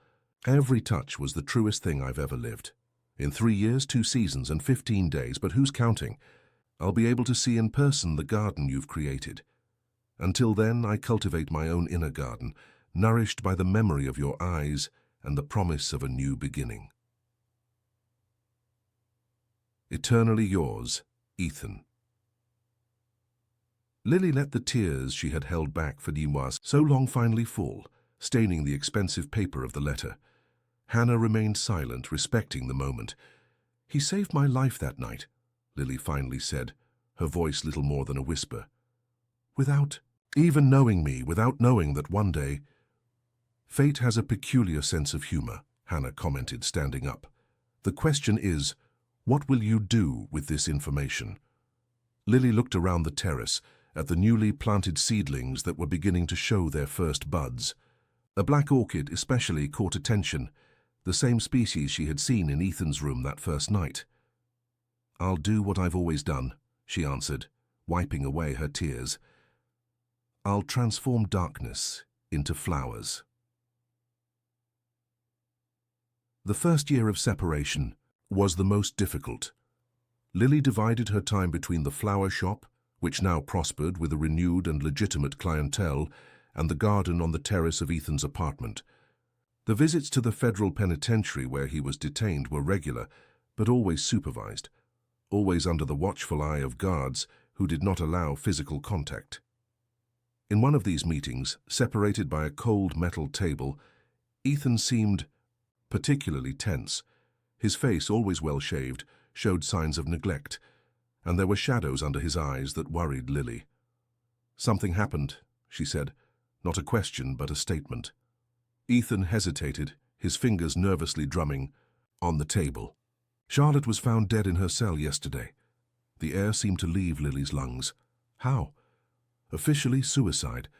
every touch was the truest thing I've ever lived. In 3 years, 2 seasons, and 15 days, but who's counting? I'll be able to see in person the garden you've created. Until then, I cultivate my own inner garden, nourished by the memory of your eyes and the promise of a new beginning. Eternally yours, Ethan. Lily let the tears she had held back for Nimois so long finally fall, staining the expensive paper of the letter. Hannah remained silent, respecting the moment. He saved my life that night, Lily finally said, her voice little more than a whisper. Without even knowing me, without knowing that one day... Fate has a peculiar sense of humor, Hannah commented, standing up. The question is, what will you do with this information? Lily looked around the terrace, at the newly planted seedlings that were beginning to show their first buds. A black orchid especially caught attention, the same species she had seen in Ethan's room that first night. I'll do what I've always done, she answered, wiping away her tears. I'll transform darkness into flowers. The first year of separation was the most difficult. Lily divided her time between the flower shop, which now prospered with a renewed and legitimate clientele, and the garden on the terrace of Ethan's apartment. The visits to the federal penitentiary where he was detained were regular, but always supervised, always under the watchful eye of guards who did not allow physical contact. In one of these meetings, separated by a cold metal table, Ethan seemed particularly tense. His face, always well-shaved, showed signs of neglect, and there were shadows under his eyes that worried Lily. Something happened, she said, not a question but a statement. Ethan hesitated, his fingers nervously drumming on the table. Charlotte was found dead in her cell yesterday. The air seemed to leave Lily's lungs. How? Officially suicide.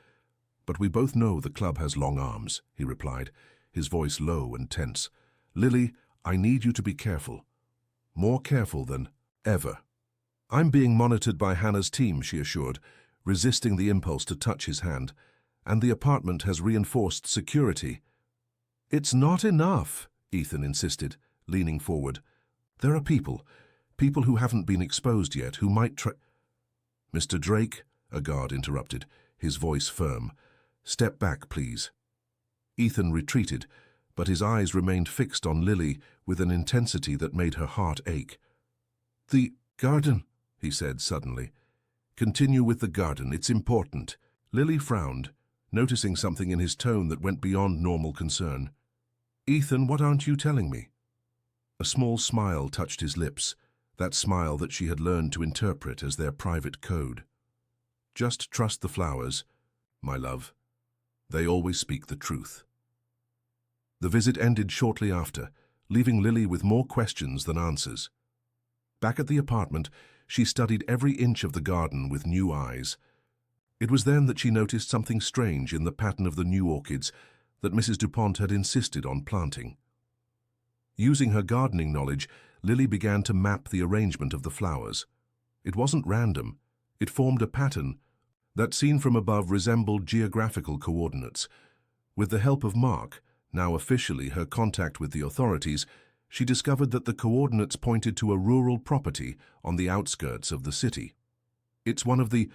But we both know the club has long arms, he replied, his voice low and tense. Lily, I need you to be careful. More careful than ever. I'm being monitored by Hannah's team, she assured, resisting the impulse to touch his hand, and the apartment has reinforced security. It's not enough, Ethan insisted, leaning forward. There are people who haven't been exposed yet, who might try— Mr. Drake, a guard interrupted, his voice firm. Step back, please. Ethan retreated, but his eyes remained fixed on Lily with an intensity that made her heart ache. The garden, he said suddenly. Continue with the garden, it's important. Lily frowned, noticing something in his tone that went beyond normal concern. Ethan, what aren't you telling me? A small smile touched his lips, that smile that she had learned to interpret as their private code. Just trust the flowers, my love. They always speak the truth. The visit ended shortly after, leaving Lily with more questions than answers. Back at the apartment, she studied every inch of the garden with new eyes. It was then that she noticed something strange in the pattern of the new orchids that Mrs. Dupont had insisted on planting. Using her gardening knowledge, Lily began to map the arrangement of the flowers. It wasn't random. It formed a pattern that, seen from above, resembled geographical coordinates. With the help of Mark, now officially her contact with the authorities, she discovered that the coordinates pointed to a rural property on the outskirts of the city. It's one of the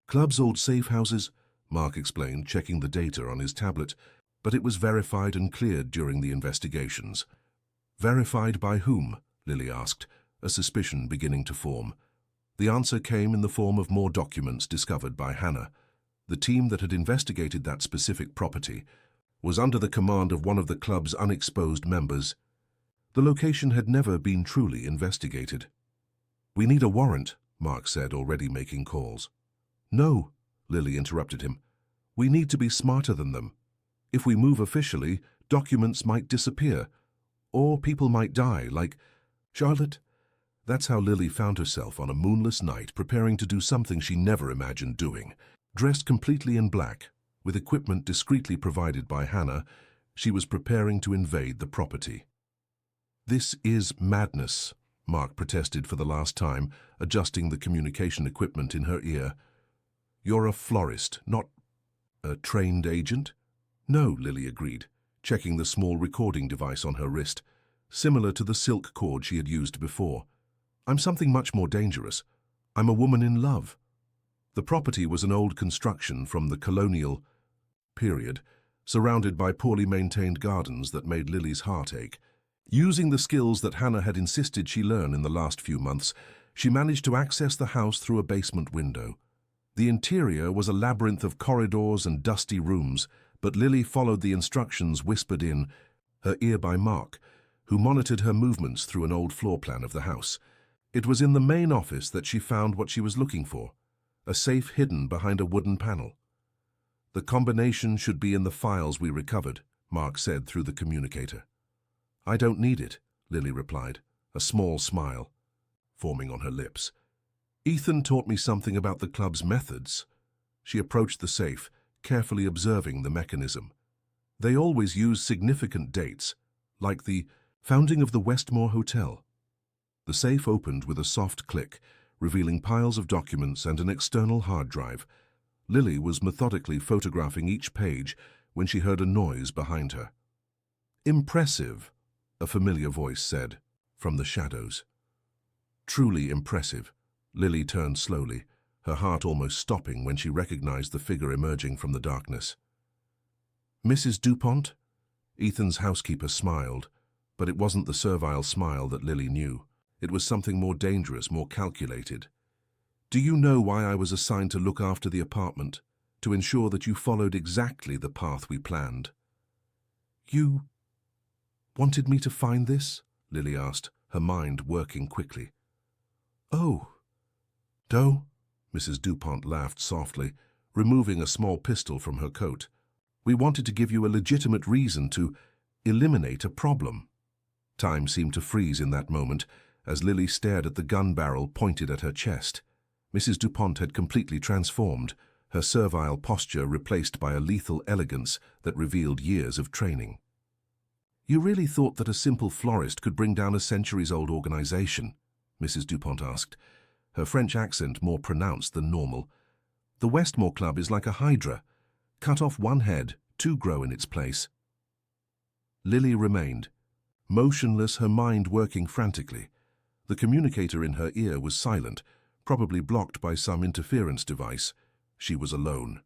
club's old safe houses, Mark explained, checking the data on his tablet, but it was verified and cleared during the investigations. Verified by whom? Lily asked, a suspicion beginning to form. The answer came in the form of more documents discovered by Hannah. The team that had investigated that specific property was under the command of one of the club's unexposed members. The location had never been truly investigated. We need a warrant, Mark said, already making calls. No, Lily interrupted him. We need to be smarter than them. If we move officially, documents might disappear, or people might die, like Charlotte. That's how Lily found herself on a moonless night preparing to do something she never imagined doing. Dressed completely in black, with equipment discreetly provided by Hannah, she was preparing to invade the property. This is madness, Mark protested for the last time, adjusting the communication equipment in her ear. You're a florist, not a trained agent? No, Lily agreed, checking the small recording device on her wrist, similar to the silk cord she had used before. I'm something much more dangerous. I'm a woman in love. The property was an old construction from the colonial period, surrounded by poorly maintained gardens that made Lily's heart ache. Using the skills that Hannah had insisted she learn in the last few months, she managed to access the house through a basement window. The interior was a labyrinth of corridors and dusty rooms, but Lily followed the instructions whispered in her ear by Mark, who monitored her movements through an old floor plan of the house. It was in the main office that she found what she was looking for, a safe hidden behind a wooden panel. The combination should be in the files we recovered, Mark said through the communicator. I don't need it, Lily replied, a small smile forming on her lips. Ethan taught me something about the club's methods. She approached the safe, carefully observing the mechanism. They always use significant dates, like the founding of the Westmore Hotel. The safe opened with a soft click, revealing piles of documents and an external hard drive. Lily was methodically photographing each page when she heard a noise behind her. Impressive, a familiar voice said, from the shadows. Truly impressive. Lily turned slowly, her heart almost stopping when she recognized the figure emerging from the darkness. Mrs. Dupont? Ethan's housekeeper smiled, but it wasn't the servile smile that Lily knew. It was something more dangerous, more calculated. Do you know why I was assigned to look after the apartment? To ensure that you followed exactly the path we planned. You wanted me to find this? Lily asked, her mind working quickly. Oh. Doe? Mrs. Dupont laughed softly, removing a small pistol from her coat. We wanted to give you a legitimate reason to eliminate a problem. Time seemed to freeze in that moment, as Lily stared at the gun barrel pointed at her chest. Mrs. Dupont had completely transformed, her servile posture replaced by a lethal elegance that revealed years of training. "You really thought that a simple florist could bring down a centuries-old organization?" Mrs. Dupont asked, her French accent more pronounced than normal. "The Westmore Club is like a hydra. Cut off one head, two grow in its place." Lily remained, motionless, her mind working frantically. The communicator in her ear was silent, probably blocked by some interference device. She was alone.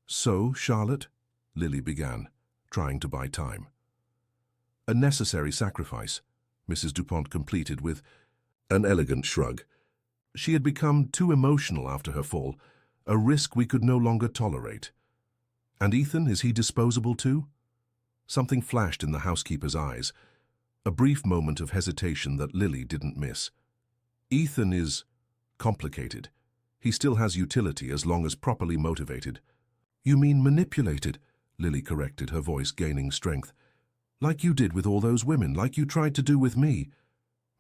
"So, Charlotte," Lily began, trying to buy time. "A necessary sacrifice," Mrs. Dupont completed with an elegant shrug. She had become too emotional after her fall, a risk we could no longer tolerate. "And Ethan, is he disposable too?" Something flashed in the housekeeper's eyes, a brief moment of hesitation that Lily didn't miss. "Ethan is complicated. He still has utility as long as properly motivated." "You mean manipulated," Lily corrected, her voice gaining strength. "Like you did with all those women, like you tried to do with me."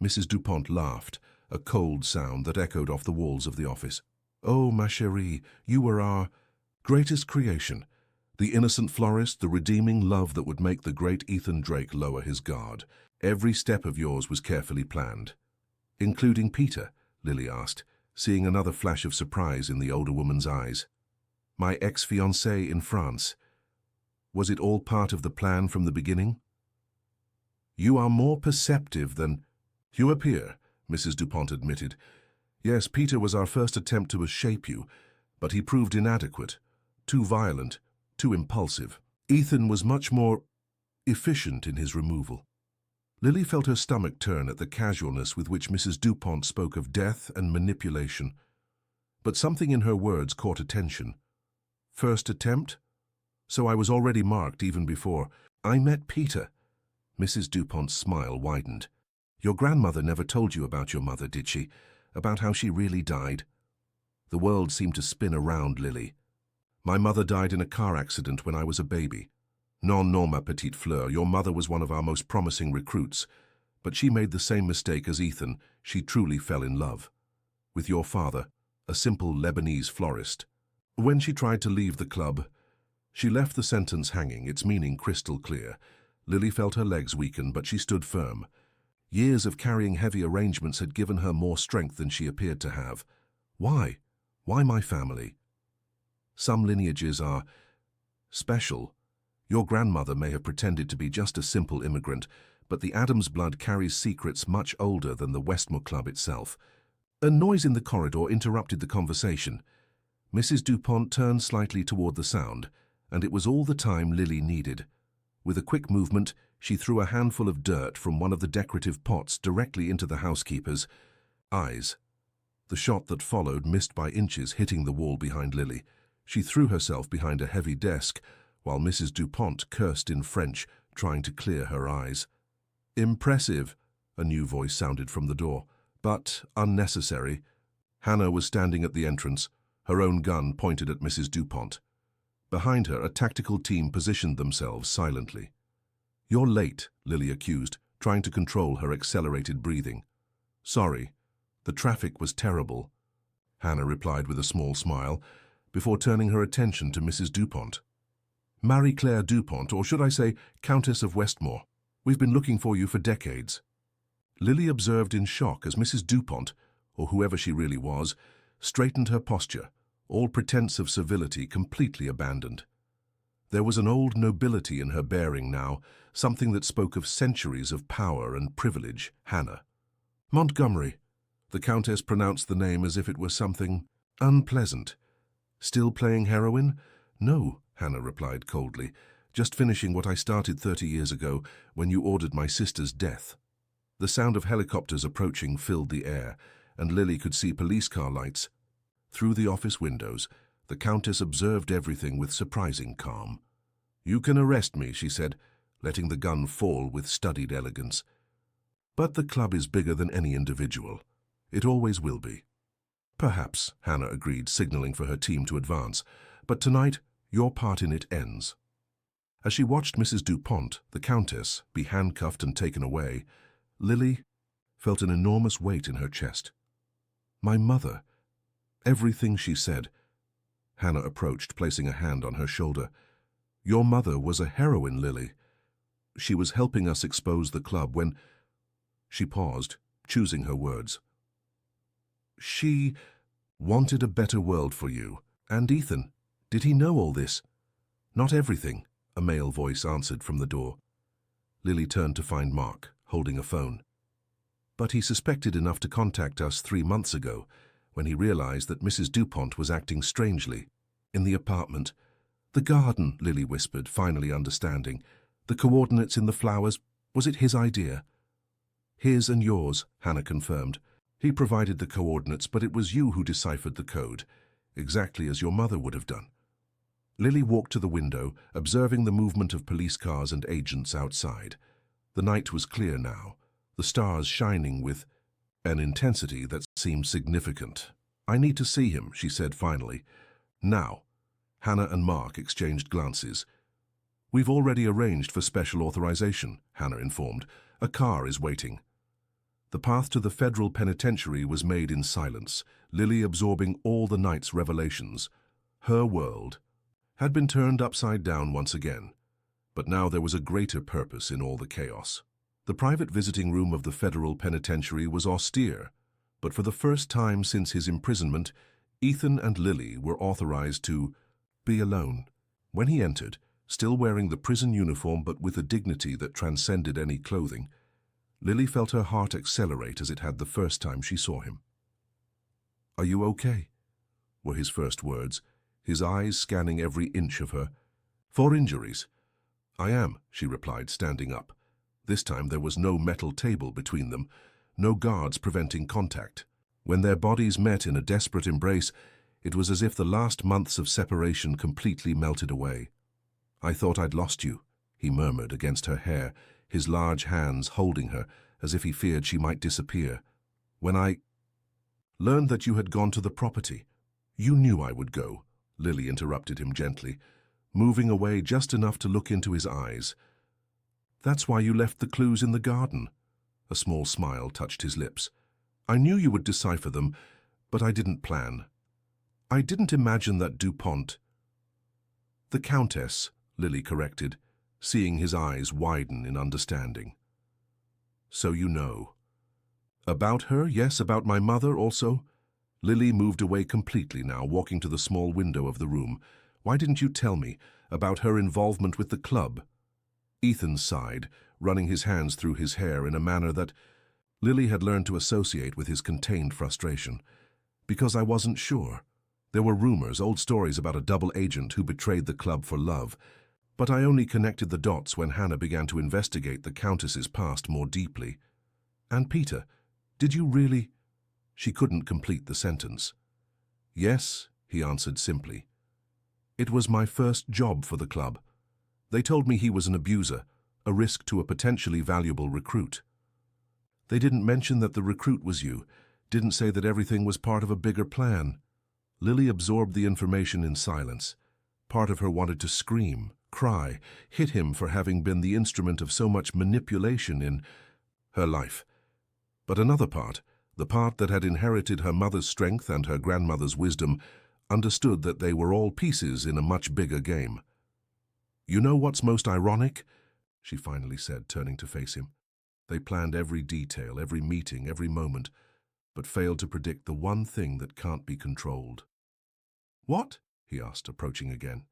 Mrs. Dupont laughed, a cold sound that echoed off the walls of the office. "Oh, ma chérie, you were our greatest creation. The innocent florist, the redeeming love that would make the great Ethan Drake lower his guard. Every step of yours was carefully planned." "Including Peter?" Lily asked, seeing another flash of surprise in the older woman's eyes. "My ex-fiancé in France. Was it all part of the plan from the beginning?" "You are more perceptive than you appear," Mrs. Dupont admitted. "Yes, Peter was our first attempt to shape you, but he proved inadequate, too violent, too impulsive. Ethan was much more efficient in his removal." Lily felt her stomach turn at the casualness with which Mrs. Dupont spoke of death and manipulation. But something in her words caught attention. "First attempt? So I was already marked even before I met Peter." Mrs. Dupont's smile widened. "Your grandmother never told you about your mother, did she? About how she really died?" The world seemed to spin around Lily. "My mother died in a car accident when I was a baby." "Non, non, ma petite fleur, your mother was one of our most promising recruits, but she made the same mistake as Ethan. She truly fell in love with your father, a simple Lebanese florist. When she tried to leave the club," she left the sentence hanging, its meaning crystal clear. Lily felt her legs weaken, but she stood firm. Years of carrying heavy arrangements had given her more strength than she appeared to have. "Why? Why my family?" "Some lineages are special. Your grandmother may have pretended to be just a simple immigrant, but the Adams blood carries secrets much older than the Westmore Club itself." A noise in the corridor interrupted the conversation. Mrs. Dupont turned slightly toward the sound, and it was all the time Lily needed. With a quick movement, she threw a handful of dirt from one of the decorative pots directly into the housekeeper's eyes. The shot that followed missed by inches, hitting the wall behind Lily. She threw herself behind a heavy desk, while Mrs. Dupont cursed in French, trying to clear her eyes. "Impressive," a new voice sounded from the door, "but unnecessary." Hannah was standing at the entrance, her own gun pointed at Mrs. Dupont. Behind her, a tactical team positioned themselves silently. "You're late," Lily accused, trying to control her accelerated breathing. "Sorry, the traffic was terrible," Hannah replied with a small smile, before turning her attention to Mrs. Dupont. "Marie-Claire Dupont, or should I say Countess of Westmore. We've been looking for you for decades." Lily observed in shock as Mrs. Dupont, or whoever she really was, straightened her posture, all pretense of civility completely abandoned. There was an old nobility in her bearing now, something that spoke of centuries of power and privilege. "Hannah." "Montgomery." The Countess pronounced the name as if it were something unpleasant. "Still playing heroin?" "No," Hannah replied coldly. "Just finishing what I started 30 years ago when you ordered my sister's death." The sound of helicopters approaching filled the air, and Lily could see police car lights. Through the office windows, the Countess observed everything with surprising calm. "You can arrest me," she said, letting the gun fall with studied elegance. "But the club is bigger than any individual. It always will be." "Perhaps," Hannah agreed, signaling for her team to advance. "But tonight, your part in it ends." As she watched Mrs. Dupont, the Countess, be handcuffed and taken away, Lily felt an enormous weight in her chest. My mother. Everything she said. Hannah approached, placing a hand on her shoulder. Your mother was a heroine, Lily. She was helping us expose the club when... She paused, choosing her words. She wanted a better world for you. And Ethan, did he know all this? Not everything, a male voice answered from the door. Lily turned to find Mark, holding a phone. But he suspected enough to contact us 3 months ago, when he realized that Mrs. DuPont was acting strangely. In the apartment. The garden, Lily whispered, finally understanding. The coordinates in the flowers, was it his idea? His and yours, Hannah confirmed. He provided the coordinates, but it was you who deciphered the code, exactly as your mother would have done. Lily walked to the window, observing the movement of police cars and agents outside. The night was clear now, the stars shining with an intensity that seemed significant. I need to see him, she said finally. Now. Hannah and Mark exchanged glances. We've already arranged for special authorization, Hannah informed. A car is waiting. The path to the federal penitentiary was made in silence, Lily absorbing all the night's revelations. Her world had been turned upside down once again, but now there was a greater purpose in all the chaos. The private visiting room of the federal penitentiary was austere, but for the first time since his imprisonment, Ethan and Lily were authorized to be alone. When he entered, still wearing the prison uniform but with a dignity that transcended any clothing, Lily felt her heart accelerate as it had the first time she saw him. Are you okay? Were his first words, his eyes scanning every inch of her. 4 injuries. I am, she replied, standing up. This time there was no metal table between them, no guards preventing contact. When their bodies met in a desperate embrace, it was as if the last months of separation completely melted away. I thought I'd lost you, he murmured against her hair, his large hands holding her as if he feared she might disappear. When I learned that you had gone to the property. You knew I would go, Lily interrupted him gently, moving away just enough to look into his eyes. That's why you left the clues in the garden. A small smile touched his lips. I knew you would decipher them, but I didn't plan. I didn't imagine that DuPont... The Countess, Lily corrected, seeing his eyes widen in understanding. So you know. About her, yes, about my mother also? Lily moved away completely now, walking to the small window of the room. Why didn't you tell me about her involvement with the club? Ethan sighed, running his hands through his hair in a manner that Lily had learned to associate with his contained frustration. Because I wasn't sure. There were rumors, old stories about a double agent who betrayed the club for love, but I only connected the dots when Hannah began to investigate the Countess's past more deeply. And Peter, did you really... She couldn't complete the sentence. Yes, he answered simply. It was my first job for the club. They told me he was an abuser, a risk to a potentially valuable recruit. They didn't mention that the recruit was you, didn't say that everything was part of a bigger plan. Lily absorbed the information in silence. Part of her wanted to scream, cry, hit him for having been the instrument of so much manipulation in her life. But another part, the part that had inherited her mother's strength and her grandmother's wisdom, understood that they were all pieces in a much bigger game. You know what's most ironic? She finally said, turning to face him. They planned every detail, every meeting, every moment, but failed to predict the one thing that can't be controlled. What? He asked, approaching again.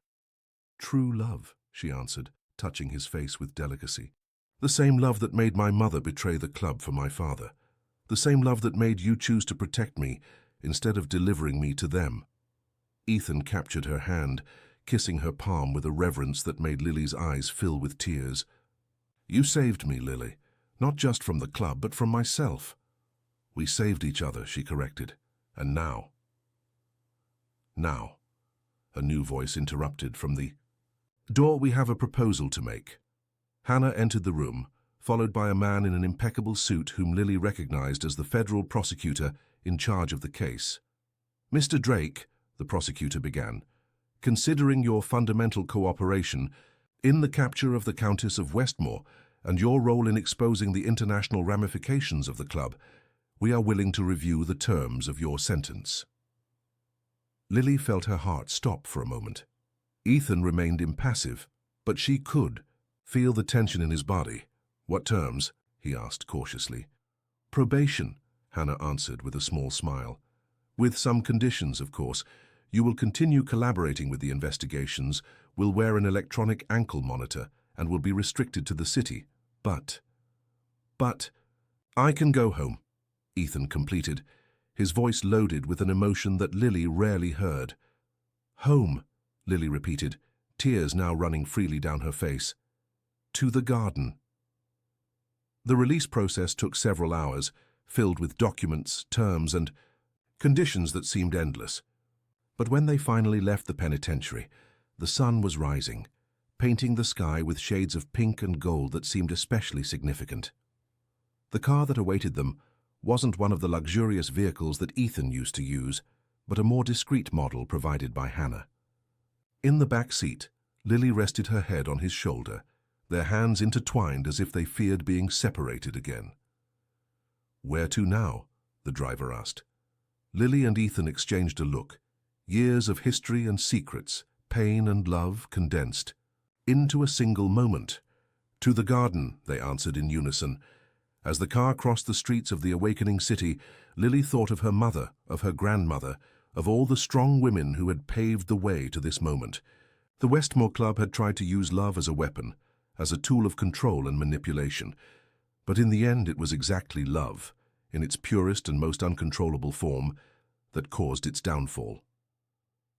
True love, she answered, touching his face with delicacy. The same love that made my mother betray the club for my father. The same love that made you choose to protect me instead of delivering me to them. Ethan captured her hand, kissing her palm with a reverence that made Lily's eyes fill with tears. You saved me, Lily, not just from the club, but from myself. We saved each other, she corrected. And now... Now, a new voice interrupted from the door. We have a proposal to make. Hannah entered the room, followed by a man in an impeccable suit whom Lily recognized as the federal prosecutor in charge of the case. Mr. Drake, the prosecutor began, considering your fundamental cooperation in the capture of the Countess of Westmore and your role in exposing the international ramifications of the club, we are willing to review the terms of your sentence." Lily felt her heart stop for a moment. Ethan remained impassive, but she could feel the tension in his body. "What terms?" he asked cautiously. "Probation," Hannah answered with a small smile. "With some conditions, of course. You will continue collaborating with the investigations, will wear an electronic ankle monitor, and will be restricted to the city. But I can go home," Ethan completed, his voice loaded with an emotion that Lily rarely heard. "Home," Lily repeated, tears now running freely down her face. "To the garden." The release process took several hours, filled with documents, terms, and conditions that seemed endless. But when they finally left the penitentiary, the sun was rising, painting the sky with shades of pink and gold that seemed especially significant. The car that awaited them wasn't one of the luxurious vehicles that Ethan used to use, but a more discreet model provided by Hannah. In the back seat, Lily rested her head on his shoulder, their hands intertwined as if they feared being separated again. "Where to now?" the driver asked. Lily and Ethan exchanged a look. Years of history and secrets, pain and love condensed into a single moment. "To the garden," they answered in unison. As the car crossed the streets of the awakening city, Lily thought of her mother, of her grandmother, of all the strong women who had paved the way to this moment. The Westmore Club had tried to use love as a weapon, as a tool of control and manipulation. But in the end it was exactly love, in its purest and most uncontrollable form, that caused its downfall.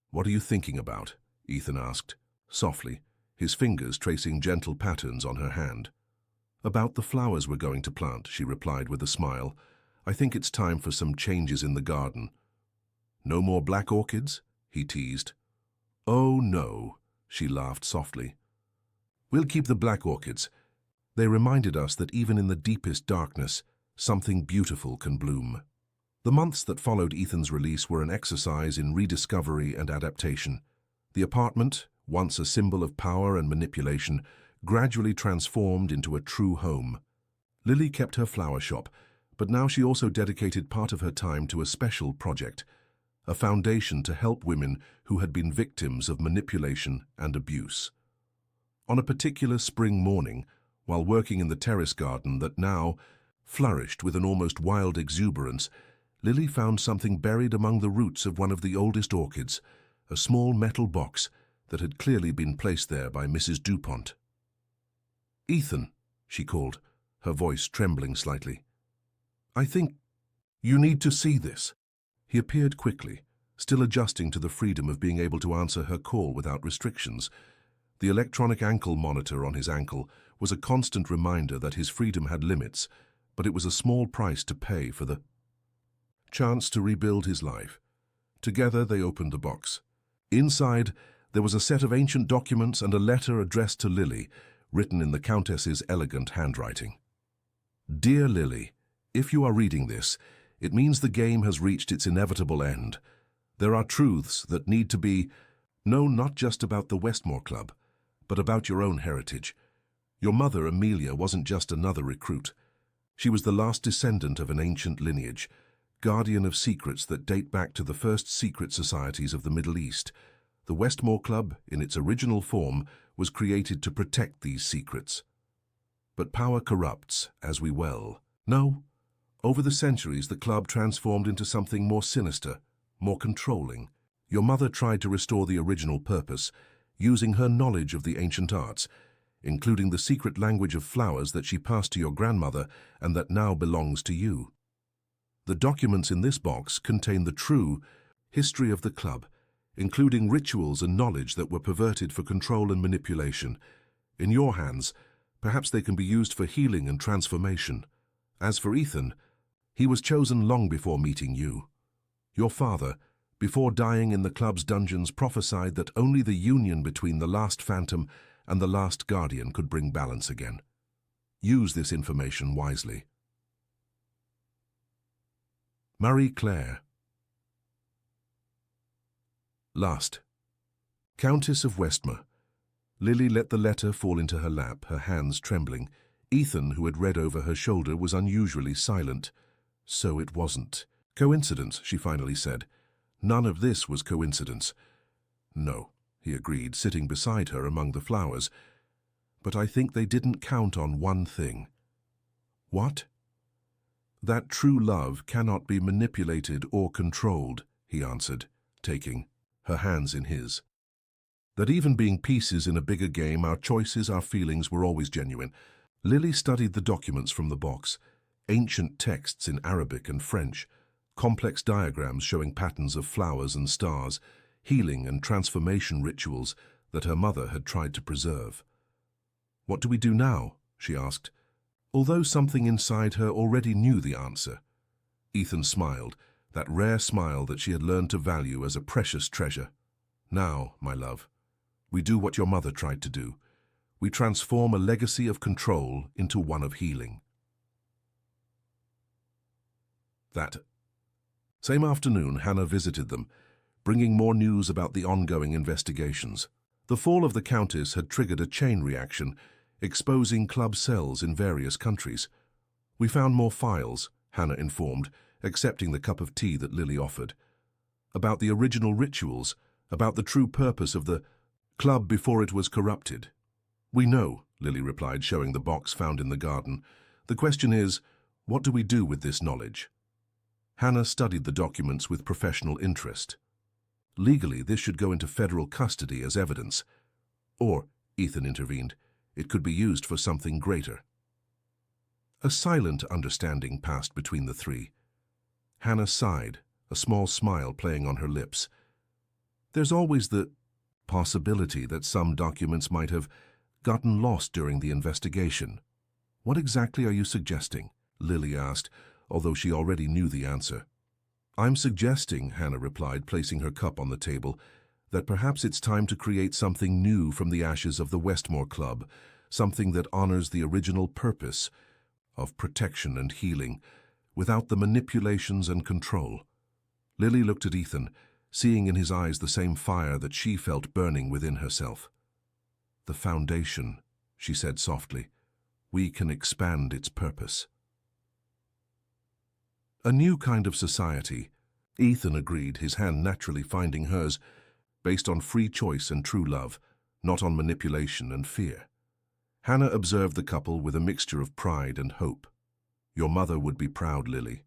"What are you thinking about?" Ethan asked, softly, his fingers tracing gentle patterns on her hand. "About the flowers we're going to plant," she replied with a smile. "I think it's time for some changes in the garden." "No more black orchids?" he teased. "Oh, no," she laughed softly. "We'll keep the black orchids. They reminded us that even in the deepest darkness, something beautiful can bloom." The months that followed Ethan's release were an exercise in rediscovery and adaptation. The apartment, once a symbol of power and manipulation, gradually transformed into a true home. Lily kept her flower shop, but now she also dedicated part of her time to a special project, a foundation to help women who had been victims of manipulation and abuse. On a particular spring morning, while working in the terrace garden that now flourished with an almost wild exuberance, Lily found something buried among the roots of one of the oldest orchids, a small metal box that had clearly been placed there by Mrs. Dupont. "Ethan," she called, her voice trembling slightly. "I think you need to see this." He appeared quickly, still adjusting to the freedom of being able to answer her call without restrictions. The electronic ankle monitor on his ankle was a constant reminder that his freedom had limits, but it was a small price to pay for the chance to rebuild his life. Together they opened the box. Inside, there was a set of ancient documents and a letter addressed to Lily, written in the Countess's elegant handwriting. "Dear Lily, if you are reading this, it means the game has reached its inevitable end. There are truths that need to be known not just about the Westmore Club, but about your own heritage. Your mother, Amelia, wasn't just another recruit. She was the last descendant of an ancient lineage, guardian of secrets that date back to the first secret societies of the Middle East. The Westmore Club, in its original form, was created to protect these secrets. But power corrupts, as we well know. Over the centuries, the club transformed into something more sinister, more controlling. Your mother tried to restore the original purpose, using her knowledge of the ancient arts, including the secret language of flowers that she passed to your grandmother and that now belongs to you. The documents in this box contain the true history of the club, including rituals and knowledge that were perverted for control and manipulation. In your hands, perhaps they can be used for healing and transformation. As for Ethan, he was chosen long before meeting you. Your father, before dying in the club's dungeons, prophesied that only the union between the last phantom and the last guardian could bring balance again. Use this information wisely. Marie Claire. Last. Countess of Westmore. Lily let the letter fall into her lap, her hands trembling, Ethan, who had read over her shoulder, was unusually silent. So it wasn't. Coincidence, she finally said. None of this was coincidence. No, he agreed, sitting beside her among the flowers. But I think they didn't count on one thing. What? That true love cannot be manipulated or controlled, he answered, taking her hands in his. That even being pieces in a bigger game, our choices, our feelings were always genuine. Lily studied the documents from the box, ancient texts in Arabic and French, complex diagrams showing patterns of flowers and stars, healing and transformation rituals that her mother had tried to preserve. What do we do now? She asked, although something inside her already knew the answer. Ethan smiled, that rare smile that she had learned to value as a precious treasure. Now, my love, we do what your mother tried to do. We transform a legacy of control into one of healing. That same afternoon, Hannah visited them, bringing more news about the ongoing investigations. The fall of the Countess had triggered a chain reaction, exposing club cells in various countries. We found more files, Hannah informed, accepting the cup of tea that Lily offered. About the original rituals, about the true purpose of the club before it was corrupted. We know, Lily replied, showing the box found in the garden. The question is, what do we do with this knowledge? Hannah studied the documents with professional interest. Legally, this should go into federal custody as evidence. Or, Ethan intervened, it could be used for something greater. A silent understanding passed between the three. Hannah sighed, a small smile playing on her lips. There's always the possibility that some documents might have gotten lost during the investigation. What exactly are you suggesting? Lily asked, although she already knew the answer. I'm suggesting, Hannah replied, placing her cup on the table, that perhaps it's time to create something new from the ashes of the Westmore Club, something that honors the original purpose of protection and healing, without the manipulations and control. Lily looked at Ethan, seeing in his eyes the same fire that she felt burning within herself. The foundation, she said softly. We can expand its purpose. A new kind of society, Ethan agreed, his hand naturally finding hers, based on free choice and true love, not on manipulation and fear. Hannah observed the couple with a mixture of pride and hope. Your mother would be proud, Lily.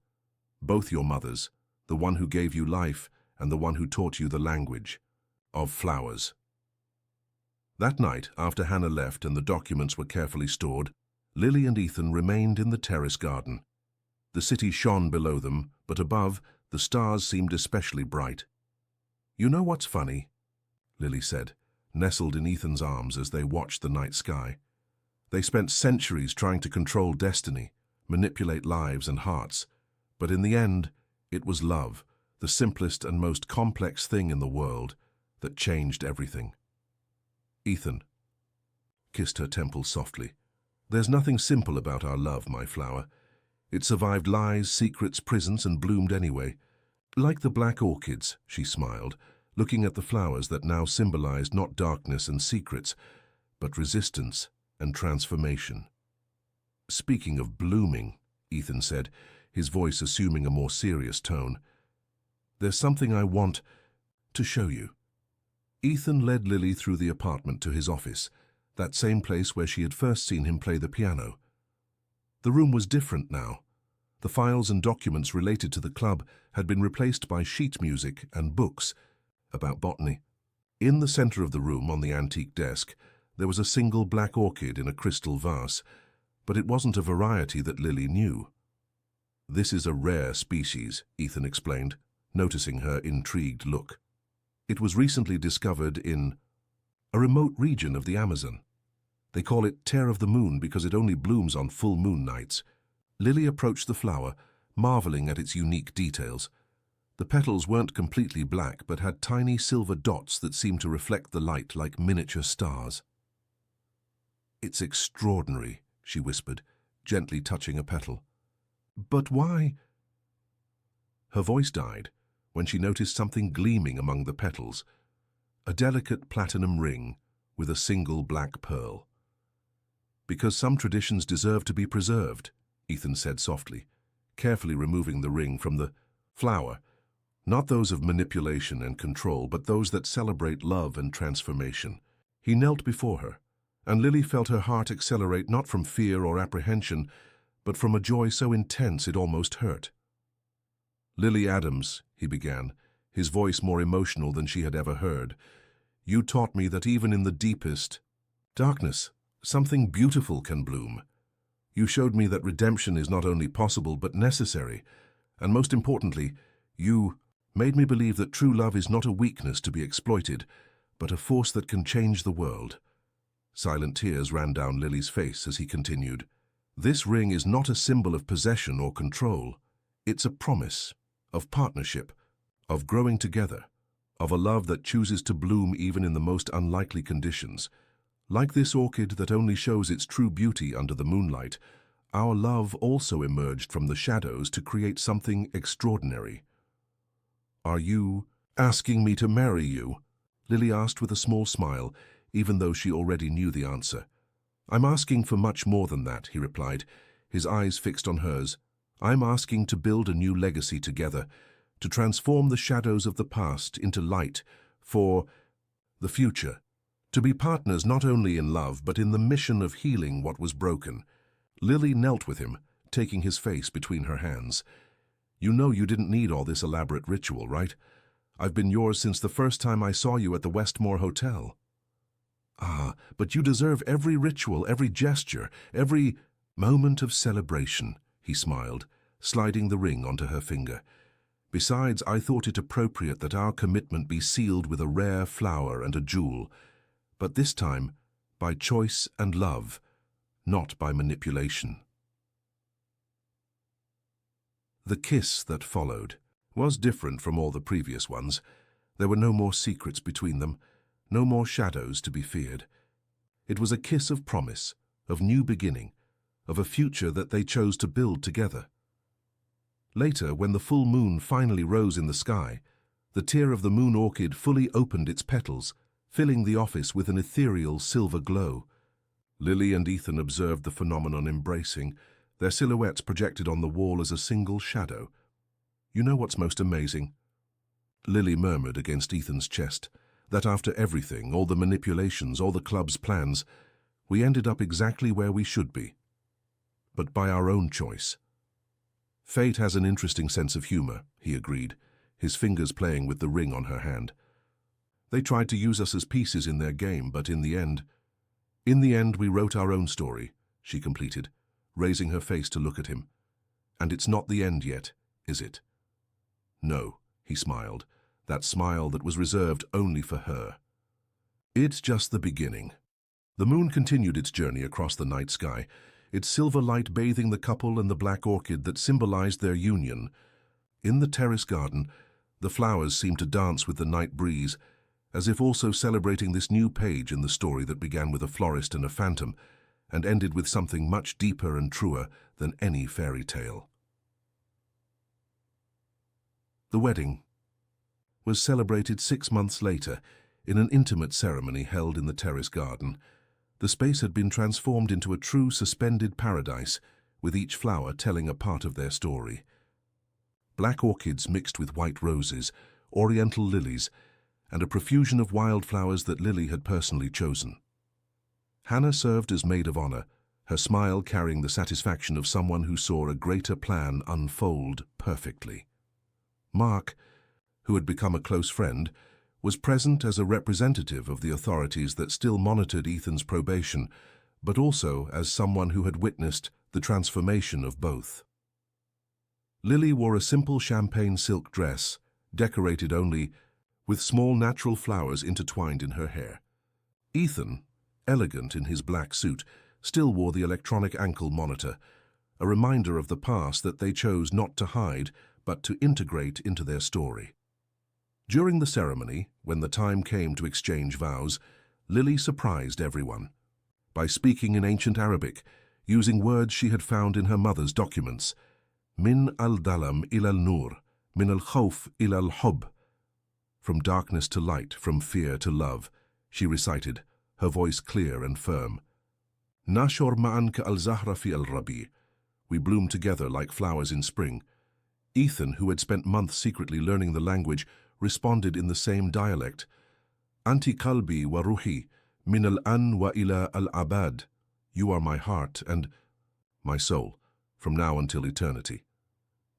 Both your mothers, the one who gave you life and the one who taught you the language of flowers. That night, after Hannah left and the documents were carefully stored, Lily and Ethan remained in the terrace garden. The city shone below them, but above, the stars seemed especially bright. You know what's funny? Lily said, nestled in Ethan's arms as they watched the night sky. They spent centuries trying to control destiny, manipulate lives and hearts, but in the end, it was love, the simplest and most complex thing in the world, that changed everything. Ethan kissed her temples softly. There's nothing simple about our love, my flower. It survived lies, secrets, prisons, and bloomed anyway. Like the black orchids, she smiled, looking at the flowers that now symbolized not darkness and secrets, but resistance and transformation. Speaking of blooming, Ethan said, his voice assuming a more serious tone, there's something I want to show you. Ethan led Lily through the apartment to his office, that same place where she had first seen him play the piano. The room was different now. The files and documents related to the club had been replaced by sheet music and books about botany. In the center of the room, on the antique desk, there was a single black orchid in a crystal vase, but it wasn't a variety that Lily knew. This is a rare species, Ethan explained, noticing her intrigued look. It was recently discovered in a remote region of the Amazon. They call it Tear of the Moon because it only blooms on full moon nights. Lily approached the flower, marveling at its unique details. The petals weren't completely black, but had tiny silver dots that seemed to reflect the light like miniature stars. It's extraordinary, she whispered, gently touching a petal. But why? Her voice died when she noticed something gleaming among the petals, a delicate platinum ring with a single black pearl. Because some traditions deserve to be preserved, Ethan said softly, carefully removing the ring from the flower. Not those of manipulation and control, but those that celebrate love and transformation. He knelt before her, and Lily felt her heart accelerate not from fear or apprehension, but from a joy so intense it almost hurt. "Lily Adams," he began, his voice more emotional than she had ever heard, "you taught me that even in the deepest darkness, something beautiful can bloom. You showed me that redemption is not only possible but necessary, and most importantly, you made me believe that true love is not a weakness to be exploited, but a force that can change the world." Silent tears ran down Lily's face as he continued. "This ring is not a symbol of possession or control. It's a promise of partnership, of growing together, of a love that chooses to bloom even in the most unlikely conditions. Like this orchid that only shows its true beauty under the moonlight, our love also emerged from the shadows to create something extraordinary." "Are you asking me to marry you?" Lily asked with a small smile, even though she already knew the answer. "I'm asking for much more than that," he replied, his eyes fixed on hers. "I'm asking to build a new legacy together, to transform the shadows of the past into light for the future, to be partners not only in love but in the mission of healing what was broken." Lily knelt with him, taking his face between her hands. "You know you didn't need all this elaborate ritual, right? I've been yours since the first time I saw you at the Westmore Hotel." "Ah, but you deserve every ritual, every gesture, every moment of celebration," he smiled, sliding the ring onto her finger. "Besides, I thought it appropriate that our commitment be sealed with a rare flower and a jewel, but this time by choice and love, not by manipulation." The kiss that followed was different from all the previous ones. There were no more secrets between them, no more shadows to be feared. It was a kiss of promise, of new beginning, of a future that they chose to build together. Later, when the full moon finally rose in the sky, the tear of the moon orchid fully opened its petals, filling the office with an ethereal silver glow. Lily and Ethan observed the phenomenon embracing, their silhouettes projected on the wall as a single shadow. "You know what's most amazing?" Lily murmured against Ethan's chest, "that after everything, all the manipulations, all the club's plans, we ended up exactly where we should be. But by our own choice." "Fate has an interesting sense of humor," he agreed, his fingers playing with the ring on her hand. "They tried to use us as pieces in their game, but in the end we wrote our own story," she completed, raising her face to look at him. "And it's not the end yet, is it?" "No," he smiled, that smile that was reserved only for her. "It's just the beginning." The moon continued its journey across the night sky, its silver light bathing the couple and the black orchid that symbolized their union. In the terrace garden, the flowers seemed to dance with the night breeze, as if also celebrating this new page in the story that began with a florist and a phantom, and ended with something much deeper and truer than any fairy tale. The wedding was celebrated 6 months later in an intimate ceremony held in the terrace garden. The space had been transformed into a true suspended paradise, with each flower telling a part of their story. Black orchids mixed with white roses, oriental lilies, and a profusion of wildflowers that Lily had personally chosen. Hannah served as maid of honor, her smile carrying the satisfaction of someone who saw a greater plan unfold perfectly. Mark, who had become a close friend, was present as a representative of the authorities that still monitored Ethan's probation, but also as someone who had witnessed the transformation of both. Lily wore a simple champagne silk dress, decorated only with small natural flowers intertwined in her hair. Ethan, elegant in his black suit, still wore the electronic ankle monitor, a reminder of the past that they chose not to hide but to integrate into their story. During the ceremony, when the time came to exchange vows, Lily surprised everyone by speaking in ancient Arabic, using words she had found in her mother's documents. Min al-dalam il-al-nur, min al-khawf il-al-hub. From darkness to light, from fear to love, she recited, her voice clear and firm. Nashor ma'an ka al-zahra fi al-rabi. We bloom together like flowers in spring. Ethan, who had spent months secretly learning the language, responded in the same dialect. Anti kalbi wa ruhi, min al-an wa ila al-abad. You are my heart and my soul, from now until eternity.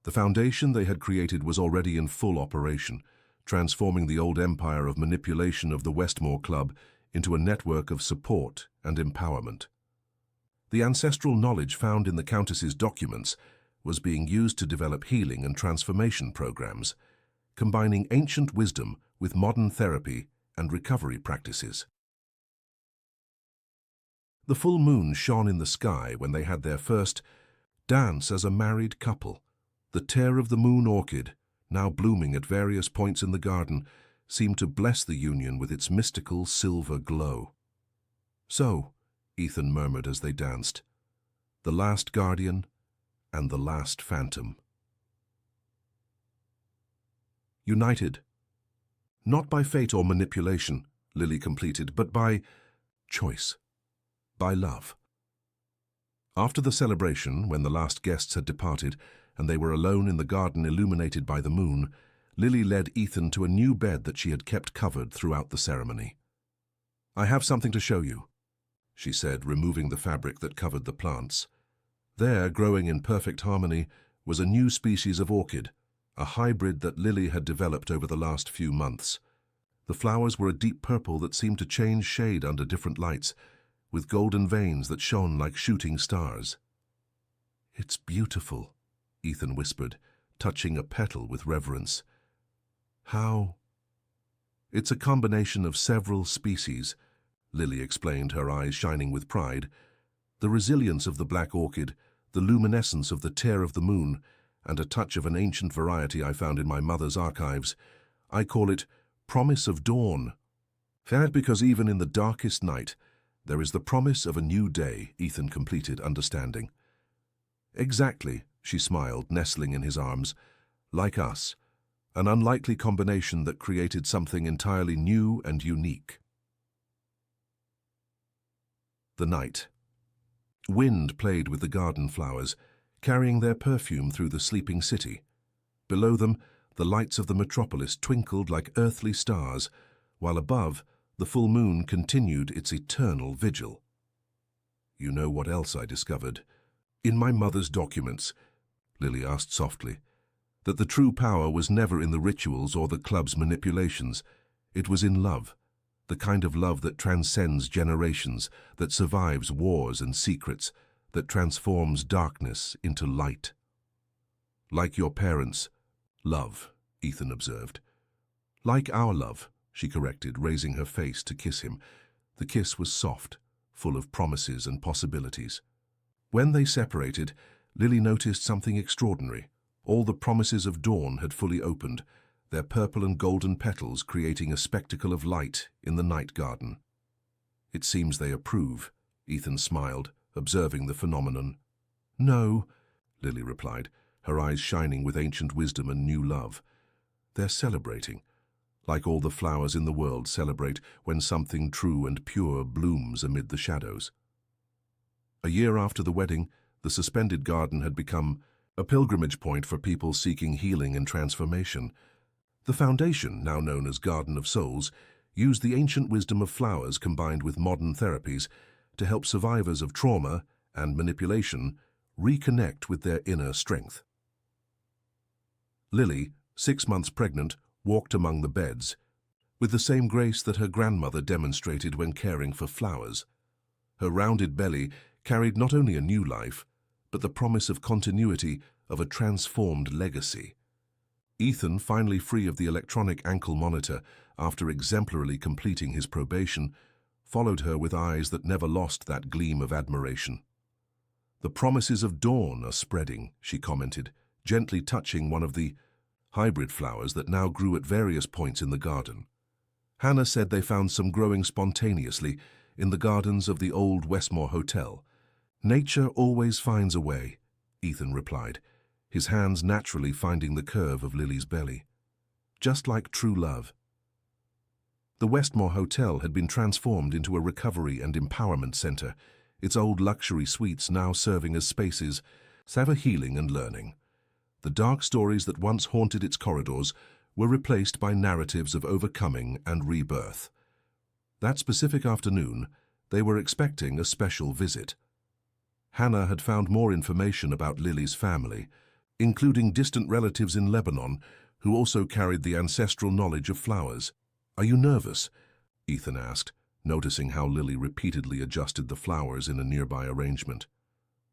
The foundation they had created was already in full operation, transforming the old empire of manipulation of the Westmore Club into a network of support and empowerment. The ancestral knowledge found in the Countess's documents was being used to develop healing and transformation programs, combining ancient wisdom with modern therapy and recovery practices. The full moon shone in the sky when they had their first dance as a married couple. The tear of the moon orchid, now blooming at various points in the garden, seemed to bless the union with its mystical silver glow. So, Ethan murmured as they danced, the last guardian and the last phantom. United, not by fate or manipulation, Lily completed, but by choice, by love. After the celebration, when the last guests had departed and they were alone in the garden illuminated by the moon, Lily led Ethan to a new bed that she had kept covered throughout the ceremony. "I have something to show you," she said, removing the fabric that covered the plants. There, growing in perfect harmony, was a new species of orchid, a hybrid that Lily had developed over the last few months. The flowers were a deep purple that seemed to change shade under different lights, with golden veins that shone like shooting stars. "It's beautiful," Ethan whispered, touching a petal with reverence. "How?" "It's a combination of several species," Lily explained, her eyes shining with pride. "The resilience of the black orchid, the luminescence of the tear of the moon, and a touch of an ancient variety I found in my mother's archives. I call it promise of dawn. That because even in the darkest night, there is the promise of a new day," Ethan completed, understanding. "Exactly," she smiled, nestling in his arms. "Like us, an unlikely combination that created something entirely new and unique." The night. Wind played with the garden flowers, carrying their perfume through the sleeping city. Below them, the lights of the metropolis twinkled like earthly stars, while above, the full moon continued its eternal vigil. "You know what else I discovered? In my mother's documents," Lily asked softly, "that the true power was never in the rituals or the club's manipulations. It was in love, the kind of love that transcends generations, that survives wars and secrets, that transforms darkness into light." "Like your parents' love," Ethan observed. "Like our love," she corrected, raising her face to kiss him. The kiss was soft, full of promises and possibilities. When they separated, Lily noticed something extraordinary. All the promises of dawn had fully opened, their purple and golden petals creating a spectacle of light in the night garden. "It seems they approve," Ethan smiled, observing the phenomenon. "No," Lily replied, her eyes shining with ancient wisdom and new love. "They're celebrating, like all the flowers in the world celebrate when something true and pure blooms amid the shadows." A year after the wedding, the suspended garden had become a pilgrimage point for people seeking healing and transformation. The foundation, now known as Garden of Souls, used the ancient wisdom of flowers combined with modern therapies to help survivors of trauma and manipulation reconnect with their inner strength. Lily, 6 months pregnant, walked among the beds, with the same grace that her grandmother demonstrated when caring for flowers. Her rounded belly carried not only a new life, but the promise of continuity of a transformed legacy. Ethan, finally free of the electronic ankle monitor after exemplarily completing his probation, followed her with eyes that never lost that gleam of admiration. "The promises of dawn are spreading," she commented, gently touching one of the hybrid flowers that now grew at various points in the garden. Hannah said they found some growing spontaneously in the gardens of the old Westmore Hotel. "Nature always finds a way," Ethan replied, his hands naturally finding the curve of Lily's belly. "Just like true love." The Westmore Hotel had been transformed into a recovery and empowerment center, its old luxury suites now serving as spaces for healing and learning. The dark stories that once haunted its corridors were replaced by narratives of overcoming and rebirth. That specific afternoon, they were expecting a special visit. Hannah had found more information about Lily's family, including distant relatives in Lebanon who also carried the ancestral knowledge of flowers. "Are you nervous?" Ethan asked, noticing how Lily repeatedly adjusted the flowers in a nearby arrangement.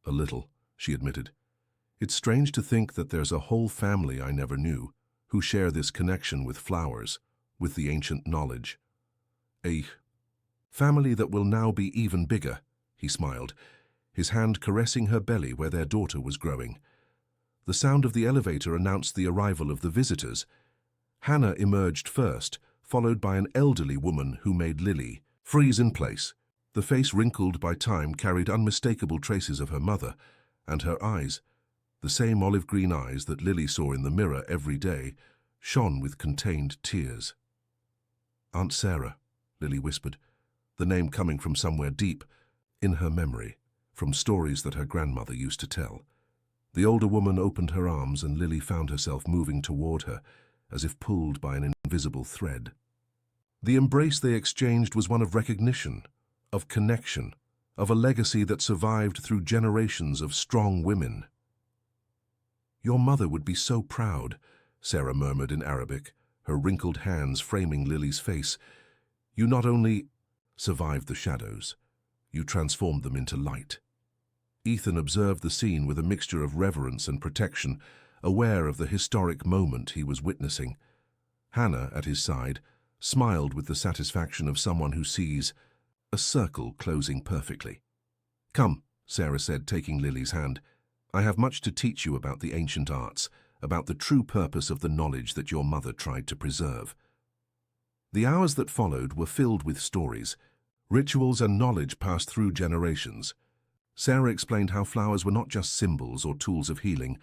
"A little," she admitted. "It's strange to think that there's a whole family I never knew who share this connection with flowers, with the ancient knowledge. A family that will now be even bigger," he smiled, his hand caressing her belly where their daughter was growing. The sound of the elevator announced the arrival of the visitors. Hannah emerged first, followed by an elderly woman who made Lily freeze in place. The face wrinkled by time carried unmistakable traces of her mother, and her eyes, the same olive-green eyes that Lily saw in the mirror every day, shone with contained tears. "Aunt Sarah," Lily whispered, the name coming from somewhere deep in her memory, from stories that her grandmother used to tell. The older woman opened her arms and Lily found herself moving toward her, as if pulled by an invisible thread. The embrace they exchanged was one of recognition, of connection, of a legacy that survived through generations of strong women. "Your mother would be so proud," Sarah murmured in Arabic, her wrinkled hands framing Lily's face. "You not only survived the shadows, you transformed them into light." Ethan observed the scene with a mixture of reverence and protection, aware of the historic moment he was witnessing. Hannah, at his side, smiled with the satisfaction of someone who sees a circle closing perfectly. "Come," Sarah said, taking Lily's hand. "I have much to teach you about the ancient arts, about the true purpose of the knowledge that your mother tried to preserve." The hours that followed were filled with stories, rituals and knowledge passed through generations. Sarah explained how flowers were not just symbols or tools of healing,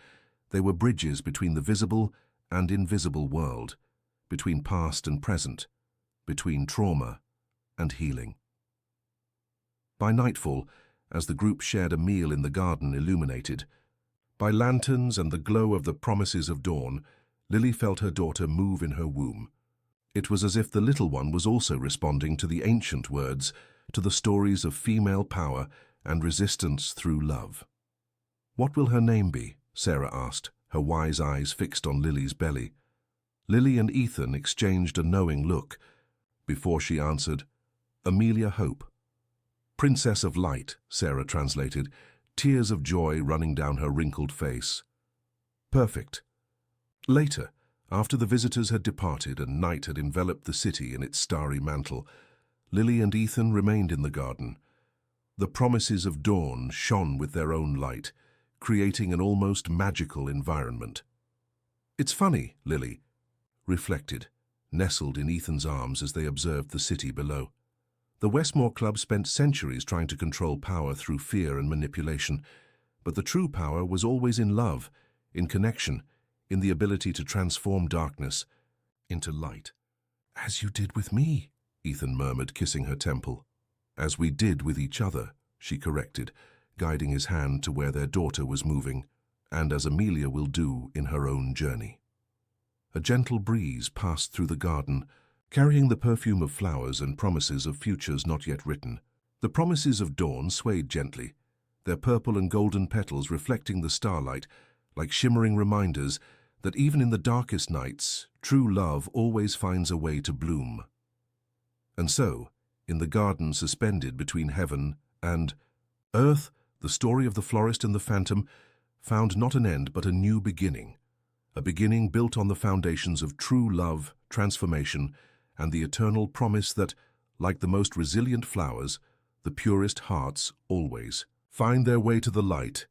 they were bridges between the visible and invisible world, between past and present, between trauma and healing. By nightfall, as the group shared a meal in the garden illuminated by lanterns and the glow of the promises of dawn, Lily felt her daughter move in her womb. It was as if the little one was also responding to the ancient words, to the stories of female power and resistance through love. "What will her name be?" Sarah asked, her wise eyes fixed on Lily's belly. Lily and Ethan exchanged a knowing look. Before she answered, "Amelia Hope." "Princess of Light," Sarah translated, tears of joy running down her wrinkled face. "Perfect." Later, after the visitors had departed and night had enveloped the city in its starry mantle, Lily and Ethan remained in the garden. The promises of dawn shone with their own light, creating an almost magical environment. "It's funny," Lily reflected, nestled in Ethan's arms as they observed the city below. The Westmore Club spent centuries trying to control power through fear and manipulation, but the true power was always in love, in connection, in the ability to transform darkness into light. "As you did with me," Ethan murmured, kissing her temple. "As we did with each other," she corrected, guiding his hand to where their daughter was moving, "and as Amelia will do in her own journey." A gentle breeze passed through the garden, carrying the perfume of flowers and promises of futures not yet written. The promises of dawn swayed gently, their purple and golden petals reflecting the starlight, like shimmering reminders that even in the darkest nights, true love always finds a way to bloom. And so, in the garden suspended between heaven and earth, the story of the florist and the phantom found not an end but a new beginning, a beginning built on the foundations of true love, transformation, and the eternal promise that, like the most resilient flowers, the purest hearts always find their way to the light